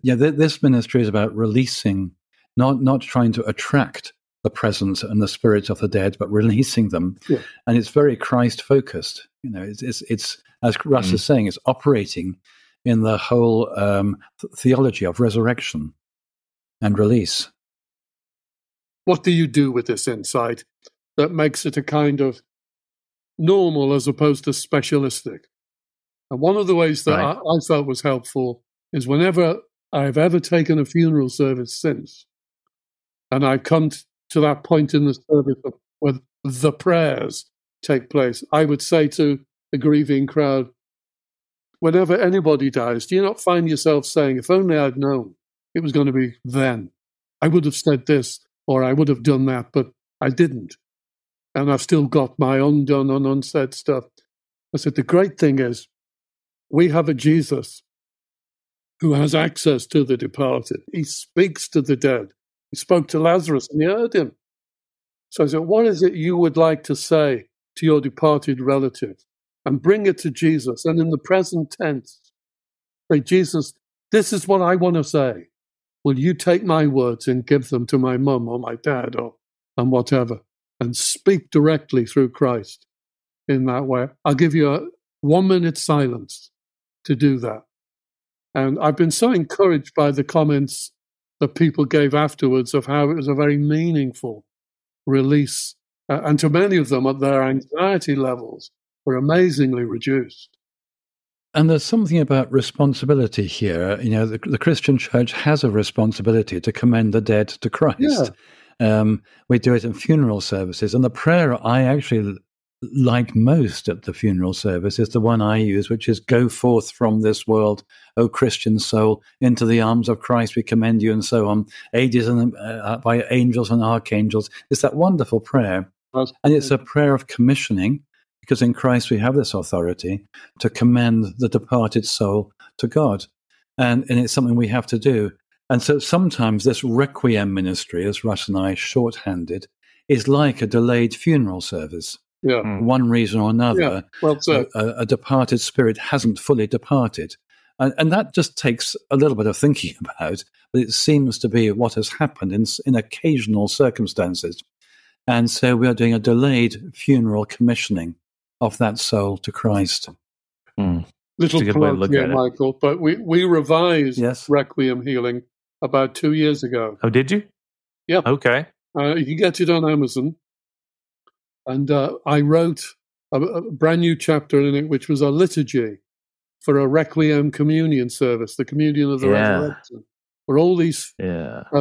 D: this ministry is about releasing, not trying to attract the presence and the spirits of the dead, but releasing them.
A: Yeah.
D: And it's very Christ focused. It's as Russ is saying, it's operating in the whole theology of resurrection and release.
A: What do you do with this insight that makes it a kind of normal as opposed to specialistic? And one of the ways that I felt was helpful is whenever I've ever taken a funeral service since, and I've come to that point in the service where the prayers take place, I would say to the grieving crowd, whenever anybody dies, do you not find yourself saying, if only I'd known it was going to be then, I would have said this or I would have done that, but I didn't. And I've still got my undone and unsaid stuff. I said, the great thing is we have a Jesus who has access to the departed. He speaks to the dead. He spoke to Lazarus and he heard him. So I said, what is it you would like to say to your departed relative? And bring it to Jesus. And in the present tense, say, Jesus, this is what I want to say. Will you take my words and give them to my mum or my dad and whatever? And speak directly through Christ in that way. I'll give you a 1 minute silence to do that. And I've been so encouraged by the comments that people gave afterwards of how it was a very meaningful release. And to many of them, at their anxiety levels were amazingly reduced.
D: And there's something about responsibility here. The Christian church has a responsibility to commend the dead to Christ. Yeah. We do it in funeral services. And the prayer I actually like most at the funeral service is the one I use, which is, go forth from this world, O Christian soul, into the arms of Christ we commend you, and so on, aided by angels and archangels. It's that wonderful prayer. And it's a prayer of commissioning, because in Christ we have this authority to commend the departed soul to God. And it's something we have to do. And so sometimes this requiem ministry, as Russ and I shorthanded, is like a delayed funeral service.
A: Yeah.
D: One reason or another,
A: yeah. Well,
D: a departed spirit hasn't fully departed. And that just takes a little bit of thinking about, but it seems to be what has happened in occasional circumstances. And so we are doing a delayed funeral commissioning of that soul to Christ.
A: Little plug here, Michael, but we revised Requiem Healing about 2 years ago.
B: Oh, did you?
A: Yeah.
B: Okay.
A: You can get it on Amazon. And I wrote a brand new chapter in it, which was a liturgy for a Requiem communion service, the communion of the resurrection, where all these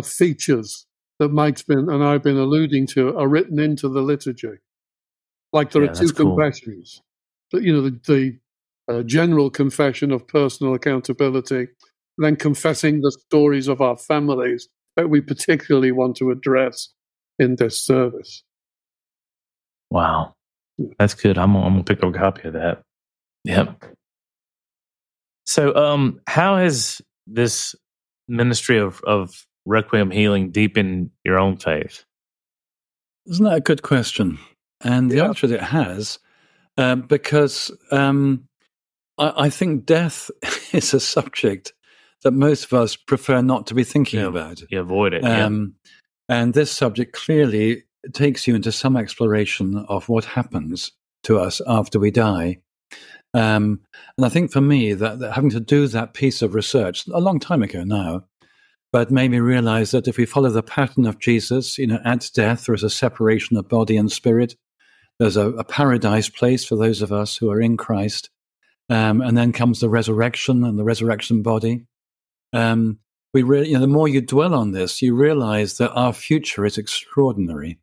A: features that Mike's and I've been alluding to are written into the liturgy. Like there are two confessions. The general confession of personal accountability, then confessing the stories of our families that we particularly want to address in this service.
B: Wow. That's good. I'm going to pick up a copy of that. Yep. So how has this ministry of Requiem Healing deepened your own faith?
D: Isn't that a good question? And the answer is it has, because I think death is a subject that most of us prefer not to be thinking about.
B: You avoid it.
D: And this subject clearly takes you into some exploration of what happens to us after we die. And I think for me, that having to do that piece of research a long time ago now, but made me realize that if we follow the pattern of Jesus, at death, there is a separation of body and spirit. There's a paradise place for those of us who are in Christ. And then comes the resurrection and the resurrection body. The more you dwell on this, you realize that our future is extraordinary.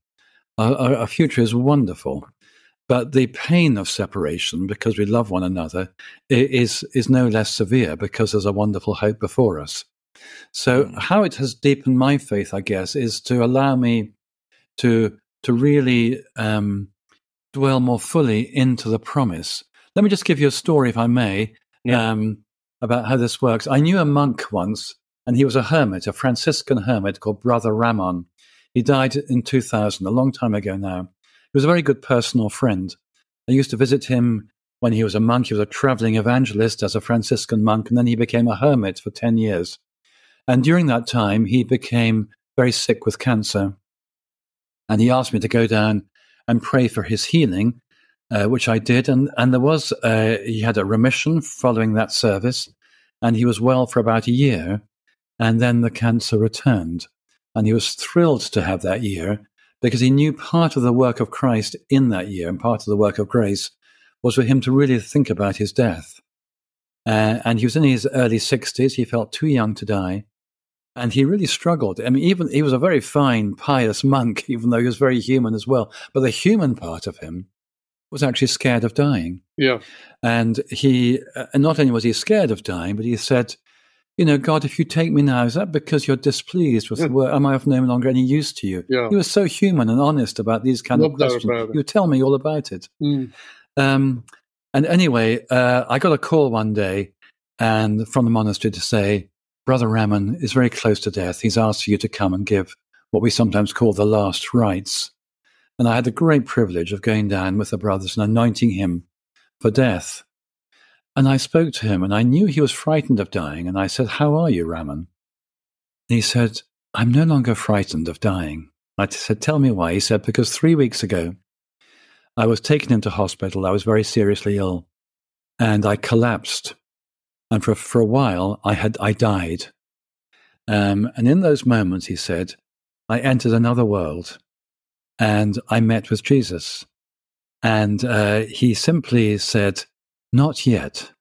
D: Our future is wonderful. But the pain of separation, because we love one another, is no less severe, because there's a wonderful hope before us. So how it has deepened my faith, I guess, is to allow me to really dwell more fully into the promise. Let me just give you a story, if I may, about how this works. I knew a monk once, and he was a hermit, a Franciscan hermit called Brother Ramon. He died in 2000, a long time ago now. He was a very good personal friend. I used to visit him when he was a monk. He was a traveling evangelist as a Franciscan monk, and then he became a hermit for 10 years. And during that time, he became very sick with cancer. And he asked me to go down and pray for his healing, which I did. And there was, he had a remission following that service, and he was well for about a year. And then the cancer returned. And he was thrilled to have that year because he knew part of the work of Christ in that year and part of the work of grace was for him to really think about his death. And he was in his early 60s. He felt too young to die. And he really struggled. I mean, even he was a very fine, pious monk, even though he was very human as well. But the human part of him was actually scared of dying.
A: Yeah.
D: And he, not only was he scared of dying, but he said, you know, God, if you take me now, is that because you're displeased with the work? Am I of no longer any use to you?
A: Yeah.
D: He was so human and honest about these kind of questions. He would tell me all about it. And anyway, I got a call one day and from the monastery to say, Brother Ramon is very close to death. He's asked for you to come and give what we sometimes call the last rites. And I had the great privilege of going down with the brothers and anointing him for death. And I spoke to him, and I knew he was frightened of dying. And I said, how are you, Ramon? And he said, I'm no longer frightened of dying. I said, tell me why. He said, because 3 weeks ago, I was taken into hospital. I was very seriously ill, and I collapsed. And for a while, I died. And in those moments, he said, I entered another world, and I met with Jesus. And he simply said, not yet.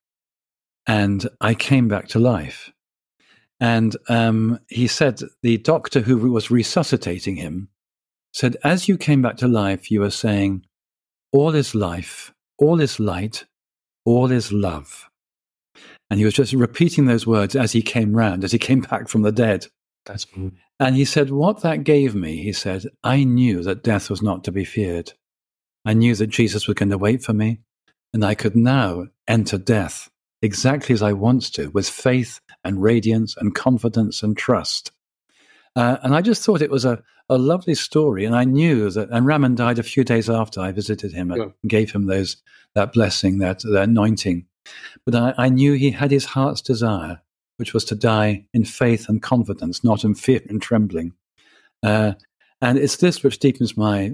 D: And I came back to life. And he said, the doctor who was resuscitating him said, as you came back to life, you were saying, all is life, all is light, all is love. And he was just repeating those words as he came round, as he came back from the dead.
B: That's cool.
D: And he said, what that gave me, he said, I knew that death was not to be feared. I knew that Jesus was going to wait for me, and I could now enter death exactly as I want to, with faith and radiance and confidence and trust. And I just thought it was a lovely story. And I knew that, and Ramon died a few days after I visited him and gave him that blessing, that anointing. But I knew he had his heart's desire, which was to die in faith and confidence, not in fear and trembling. And it's this which deepens my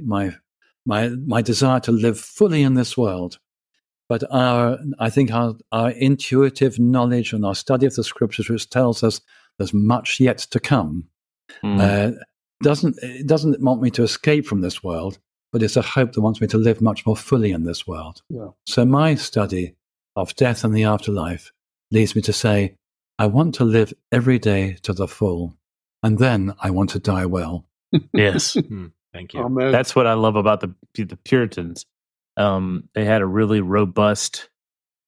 D: desire to live fully in this world. But I think our intuitive knowledge and our study of the scriptures, which tells us there's much yet to come, doesn't want me to escape from this world, but it's a hope that wants me to live much more fully in this world. Yeah. So my study of death and the afterlife leads me to say, I want to live every day to the full, and then I want to die well.
B: Yes.
C: Thank you.
A: Amen.
B: That's what I love about the Puritans. They had a really robust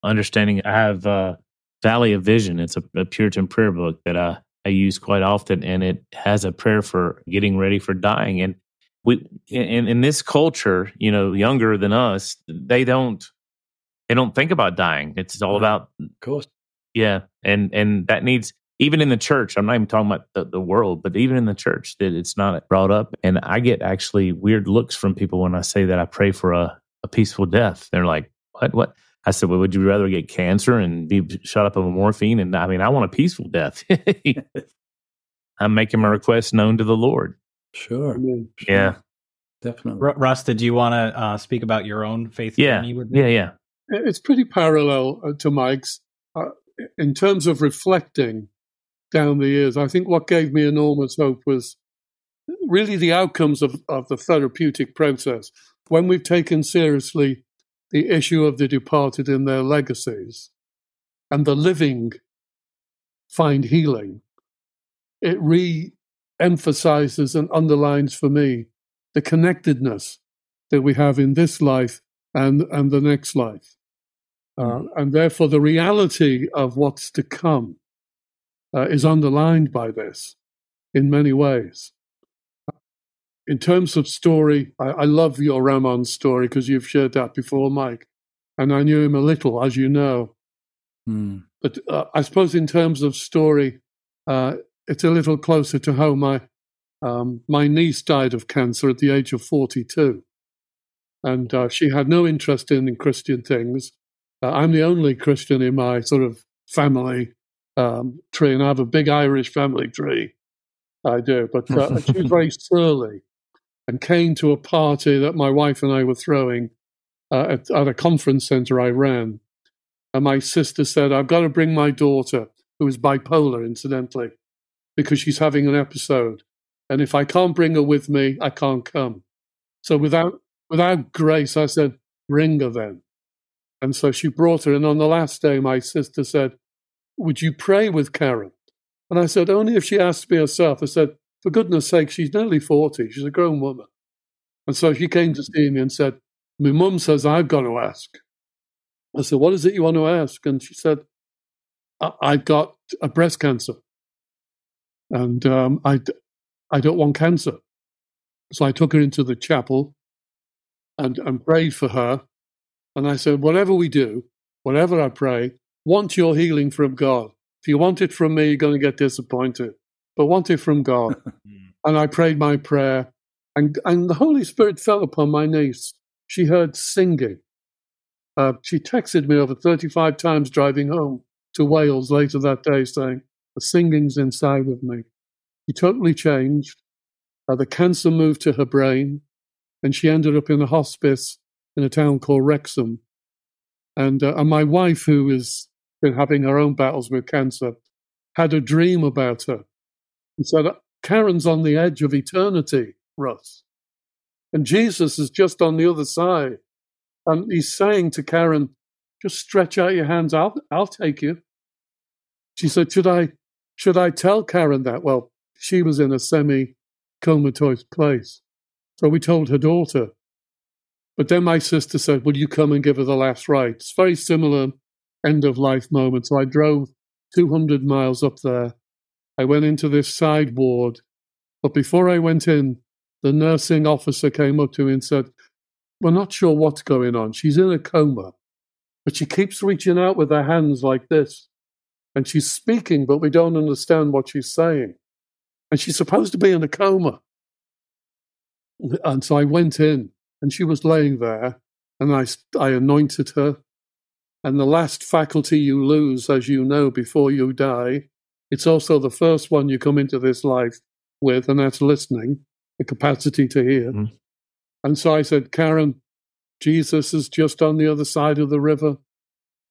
B: understanding. I have Valley of Vision. It's a Puritan prayer book that I use quite often, and it has a prayer for getting ready for dying. And we in this culture, you know, younger than us, they don't think about dying. It's all about,
D: of course.
B: Yeah. And that needs, even in the church, I'm not even talking about the world, but even in the church, that it's not brought up. And I get actually weird looks from people when I say that I pray for a peaceful death. They're like, what? I said, well, would you rather get cancer and be shot up with morphine? And I mean, I want a peaceful death. I'm making my request known to the Lord.
D: Sure.
B: Yeah.
D: Definitely.
C: Russ, did you want to speak about your own faith journey with me?
B: Yeah.
A: It's pretty parallel to Mike's. In terms of reflecting down the years, I think what gave me enormous hope was really the outcomes of the therapeutic process. When we've taken seriously the issue of the departed in their legacies and the living find healing, it re-emphasizes and underlines for me the connectedness that we have in this life and the next life. And therefore the reality of what's to come is underlined by this in many ways. In terms of story, I love your Ramon story because you've shared that before, Mike, and I knew him a little, as you know. But I suppose in terms of story, it's a little closer to home. My niece died of cancer at the age of 42, and she had no interest in Christian things. I'm the only Christian in my sort of family tree, and I have a big Irish family tree. I do, but she was very surly and came to a party that my wife and I were throwing at a conference center I ran. And my sister said, I've got to bring my daughter, who is bipolar, incidentally, because she's having an episode. And if I can't bring her with me, I can't come. So without grace, I said, bring her then. And so she brought her. And on the last day, my sister said, would you pray with Karen? And I said, only if she asked me herself. I said, for goodness sake, she's nearly 40. She's a grown woman. And so she came to see me and said, my mum says I've got to ask. I said, what is it you want to ask? And she said, I've got a breast cancer. And I don't want cancer. So I took her into the chapel and prayed for her. And I said, whatever we do, whatever I pray, want your healing from God. If you want it from me, you're going to get disappointed. But want it from God. And I prayed my prayer. And the Holy Spirit fell upon my niece. She heard singing. She texted me over 35 times driving home to Wales later that day saying, the singing's inside of me. She totally changed. The cancer moved to her brain, and she ended up in a hospice in a town called Wrexham. And my wife, who has been having her own battles with cancer, had a dream about her. He said, Karen's on the edge of eternity, Russ. And Jesus is just on the other side. And he's saying to Karen, just stretch out your hands, I'll take you. She said, should I tell Karen that? Well, she was in a semi-comatose place. So we told her daughter. But then my sister said, will you come and give her the last rites? Very similar end-of-life moment. So I drove 200 miles up there. I went into this side ward. But before I went in, the nursing officer came up to me and said, we're not sure what's going on. She's in a coma, but she keeps reaching out with her hands like this. And she's speaking, but we don't understand what she's saying. And she's supposed to be in a coma. And so I went in, and she was laying there, and I anointed her. And the last faculty you lose, as you know, before you die, it's also the first one you come into this life with, and that's listening, the capacity to hear. Mm-hmm. And so I said, Karen, Jesus is just on the other side of the river.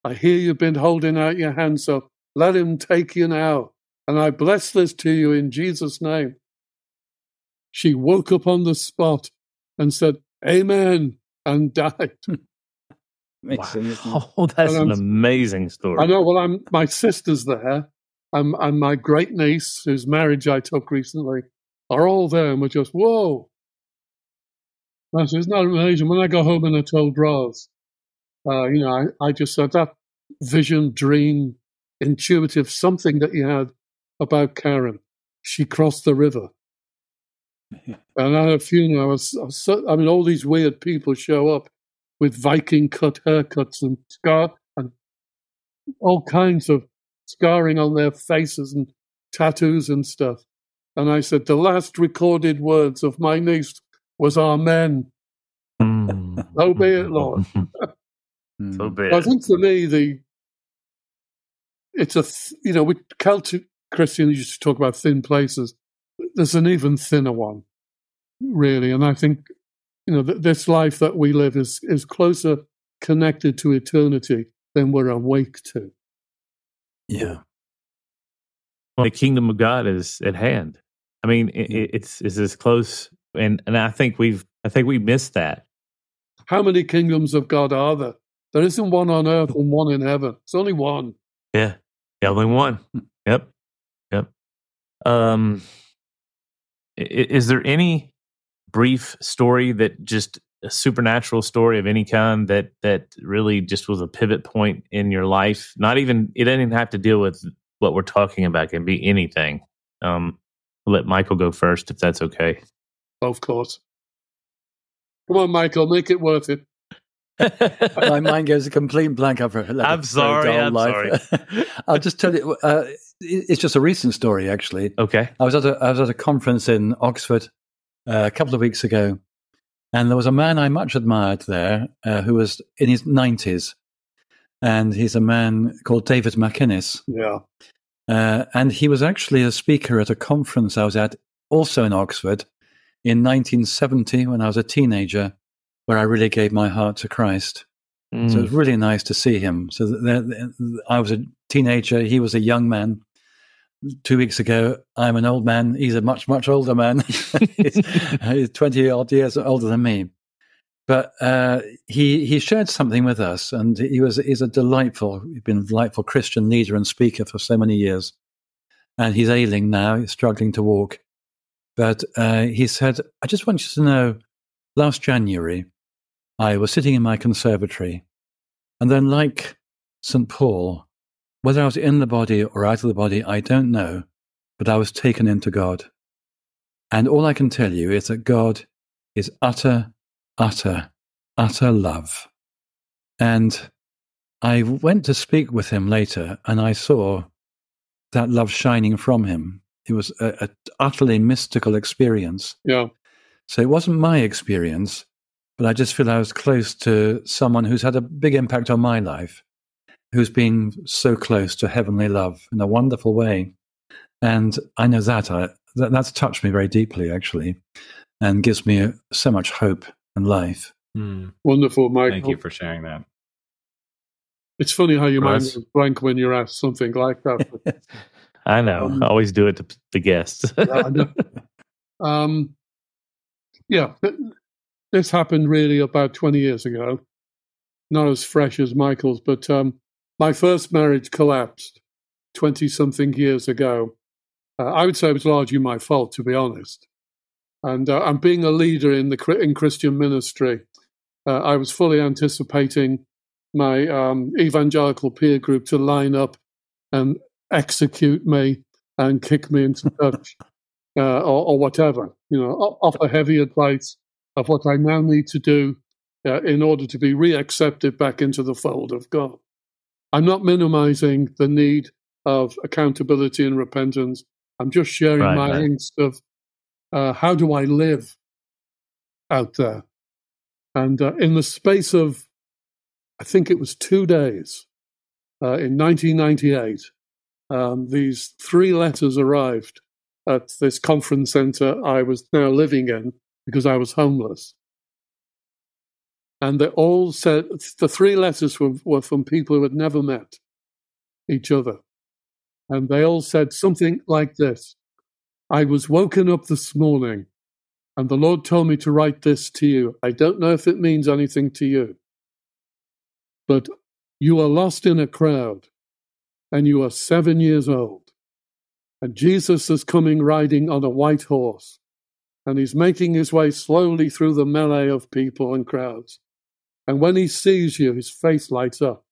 A: I hear you've been holding out your hand, so let him take you now. And I bless this to you in Jesus' name. She woke up on the spot and said, Amen, and died.
B: Wow. Oh, that's an amazing story.
A: I know. Well, my sister's there, and my great niece, whose marriage I took recently, are all there, and we're just, whoa. I said, isn't that amazing? When I go home and I told Roz, I just said that vision, dream, intuitive, something that you had about Karen. She crossed the river. And at a funeral, all these weird people show up with Viking cut haircuts and and all kinds of scarring on their faces and tattoos and stuff. And I said, the last recorded words of my niece was Amen. So be it, Lord.
B: So be it.
A: I think for me, with Celtic Christians used to talk about thin places. There's an even thinner one, really. And I think, this life that we live is closer connected to eternity than we're awake to.
D: Yeah.
B: Well, the kingdom of God is at hand. I mean, it's as close, and I think we missed that.
A: How many kingdoms of God are there? There isn't one on earth and one in heaven. It's only one.
B: Yeah, only one. Yep. Is there any brief story that just a supernatural story of any kind that really just was a pivot point in your life? It didn't have to deal with what we're talking about can be anything. I'll let Michael go first, if that's okay.
A: Of course. Come on, Michael, make it worth it.
D: My mind goes a complete blank.
B: I'm sorry.
D: I'll just tell you. It's just a recent story, actually.
B: Okay.
D: I was at a conference in Oxford a couple of weeks ago, and there was a man I much admired there who was in his 90s, and he's a man called David McInnes.
A: Yeah.
D: And he was actually a speaker at a conference I was at, also in Oxford, in 1970 when I was a teenager, where I really gave my heart to Christ. So it was really nice to see him. So I was a teenager, he was a young man. 2 weeks ago, I'm an old man. He's a much, much older man. He's 20-odd years older than me. But he shared something with us, and he's been a delightful Christian leader and speaker for so many years. And he's ailing now, he's struggling to walk. But he said, I just want you to know, last January, I was sitting in my conservatory, and then like St. Paul, whether I was in the body or out of the body, I don't know, but I was taken into God. And all I can tell you is that God is utter, utter, utter love. And I went to speak with him later, and I saw that love shining from him. It was an utterly mystical experience.
A: Yeah.
D: So it wasn't my experience, but I just feel I was close to someone who's had a big impact on my life, who's been so close to heavenly love in a wonderful way. And I know that's touched me very deeply, actually, and gives me so much hope and life.
A: Wonderful, Michael.
C: Thank you for sharing that.
A: It's funny how your mind goes blank when you're asked something like that.
B: I know. I always do it to the guests.
A: I know. This happened really about 20 years ago. Not as fresh as Michael's, but my first marriage collapsed 20-something years ago. I would say it was largely my fault, to be honest. And I'm being a leader in Christian ministry. I was fully anticipating my evangelical peer group to line up and execute me and kick me into touch or whatever, offer heavy advice of what I now need to do in order to be reaccepted back into the fold of God. I'm not minimizing the need of accountability and repentance. I'm just sharing my angst of how do I live out there? And in the space of, I think it was 2 days, in 1998, these 3 letters arrived at this conference center I was now living in because I was homeless. And they all said, the 3 letters were from people who had never met each other. And they all said something like this: I was woken up this morning and the Lord told me to write this to you. I don't know if it means anything to you, but you are lost in a crowd and you are 7 years old. And Jesus is coming riding on a white horse, and he's making his way slowly through the melee of people and crowds. And when he sees you, his face lights up.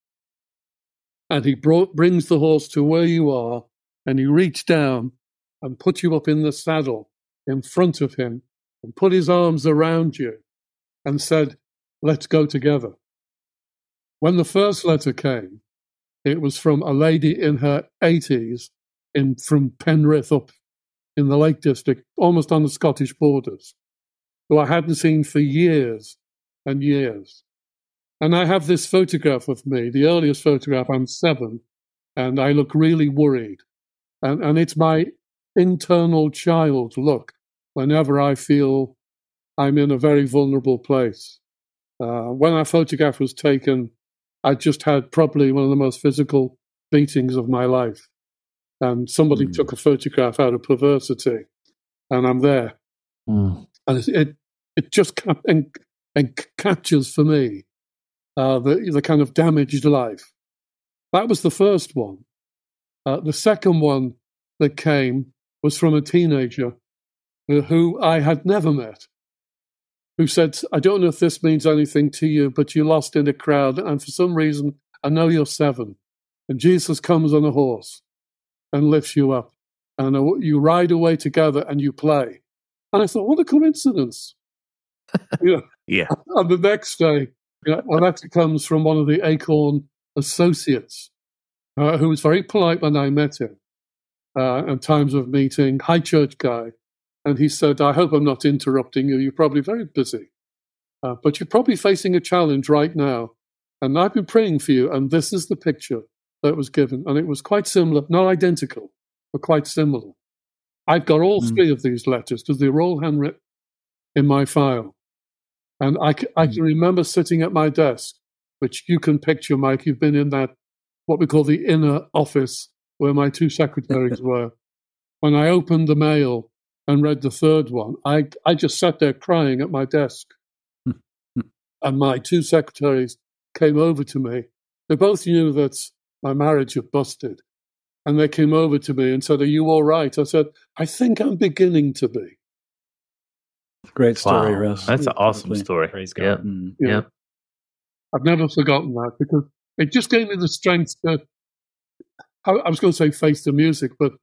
A: And he brings the horse to where you are, and he reached down and put you up in the saddle in front of him and put his arms around you and said, let's go together. When the first letter came, it was from a lady in her 80s from Penrith up in the Lake District, almost on the Scottish borders, who I hadn't seen for years and years. And I have this photograph of me, the earliest photograph. I'm 7, and I look really worried. And it's my internal child look whenever I feel I'm in a very vulnerable place. When our photograph was taken, I just had probably one of the most physical beatings of my life. And somebody took a photograph out of perversity, and I'm there. And it just captures for me the kind of damaged life. That was the first one. The second one that came was from a teenager who I had never met, who said, I don't know if this means anything to you, but you're lost in a crowd, and for some reason, I know you're 7, and Jesus comes on a horse, and lifts you up. And you ride away together and you play. And I thought, what a coincidence.
B: Yeah.
A: And the next day, and that comes from one of the Acorn associates, who was very polite when I met him, at times of meeting, high church guy. And he said, I hope I'm not interrupting you. You're probably very busy. But you're probably facing a challenge right now. And I've been praying for you. And this is the picture that was given. And it was quite similar, not identical, but quite similar. I've got all three of these letters because they were all handwritten in my file. And I can remember sitting at my desk, which you can picture, Mike. You've been in that, what we call the inner office, where my two secretaries were. When I opened the mail and read the third one, I just sat there crying at my desk. And my two secretaries came over to me. They both knew that my marriage had busted. And they came over to me and said, are you all right? I said, I think I'm beginning to be.
D: Great story,
B: Wow.
D: Russ.
B: That's an awesome
D: Absolutely.
B: story.
C: Praise God.
B: Yeah.
A: I've never forgotten that because it just gave me the strength to, I was going to say face the music, but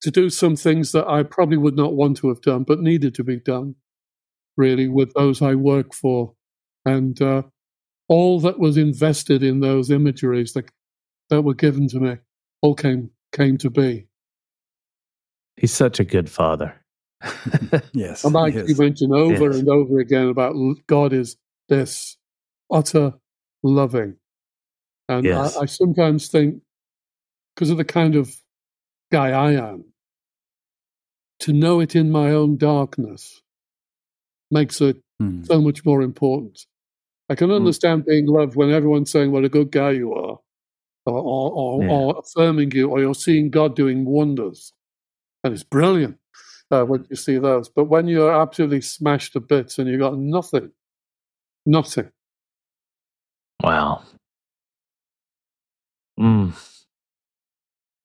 A: to do some things that I probably would not want to have done, but needed to be done, really, with those I work for. And all that was invested in those imageries that were given to me all came to be.
B: He's such a good father.
D: Yes.
A: And Mike, you mentioned over
B: Yes.
A: and over again about God is this utter loving. And
B: Yes.
A: I sometimes think, because of the kind of guy I am, to know it in my own darkness makes it so much more important. I can understand being loved when everyone's saying what a good guy you are, or affirming you, or you're seeing God doing wonders. And it's brilliant when you see those. But when you're absolutely smashed to bits and you've got nothing.
B: Wow.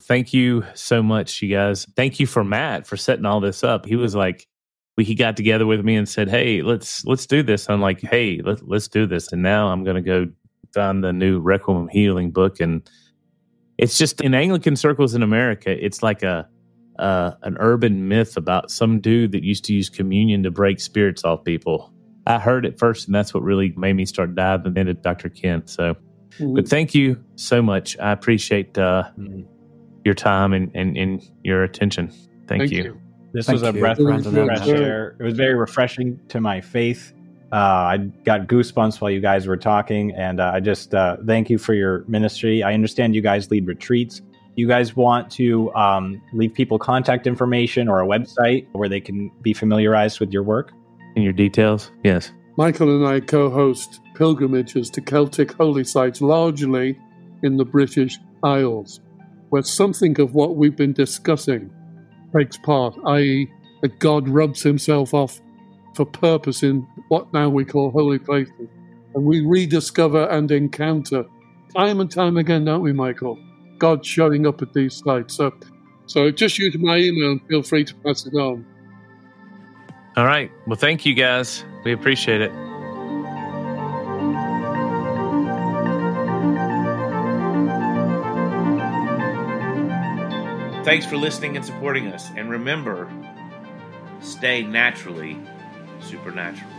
B: Thank you so much, you guys. Thank you for Matt for setting all this up. He was like, he got together with me and said, "Hey, let's do this." I'm like, "Hey, let's do this." And now I'm going to go find the new Requiem Healing book, and it's just in Anglican circles in America, it's like an urban myth about some dude that used to use communion to break spirits off people. I heard it first, and that's what really made me start diving into Dr. Kent. So, but thank you so much. I appreciate your time and your attention. Thank you.
C: This was a breath of fresh air. It was very refreshing to my faith. I got goosebumps while you guys were talking, and I just thank you for your ministry. I understand you guys lead retreats. You guys want to leave people contact information or a website where they can be familiarized with your work?
B: And your details? Yes.
A: Michael and I co-host pilgrimages to Celtic holy sites, largely in the British Isles, where something of what we've been discussing takes part, i.e. that God rubs himself off for purpose in what now we call holy places. And we rediscover and encounter time and time again, don't we, Michael? God showing up at these sites. So just use my email and feel free to pass it on.
B: All right. Well, thank you, guys. We appreciate it. Thanks for listening and supporting us. And remember, stay naturally supernatural.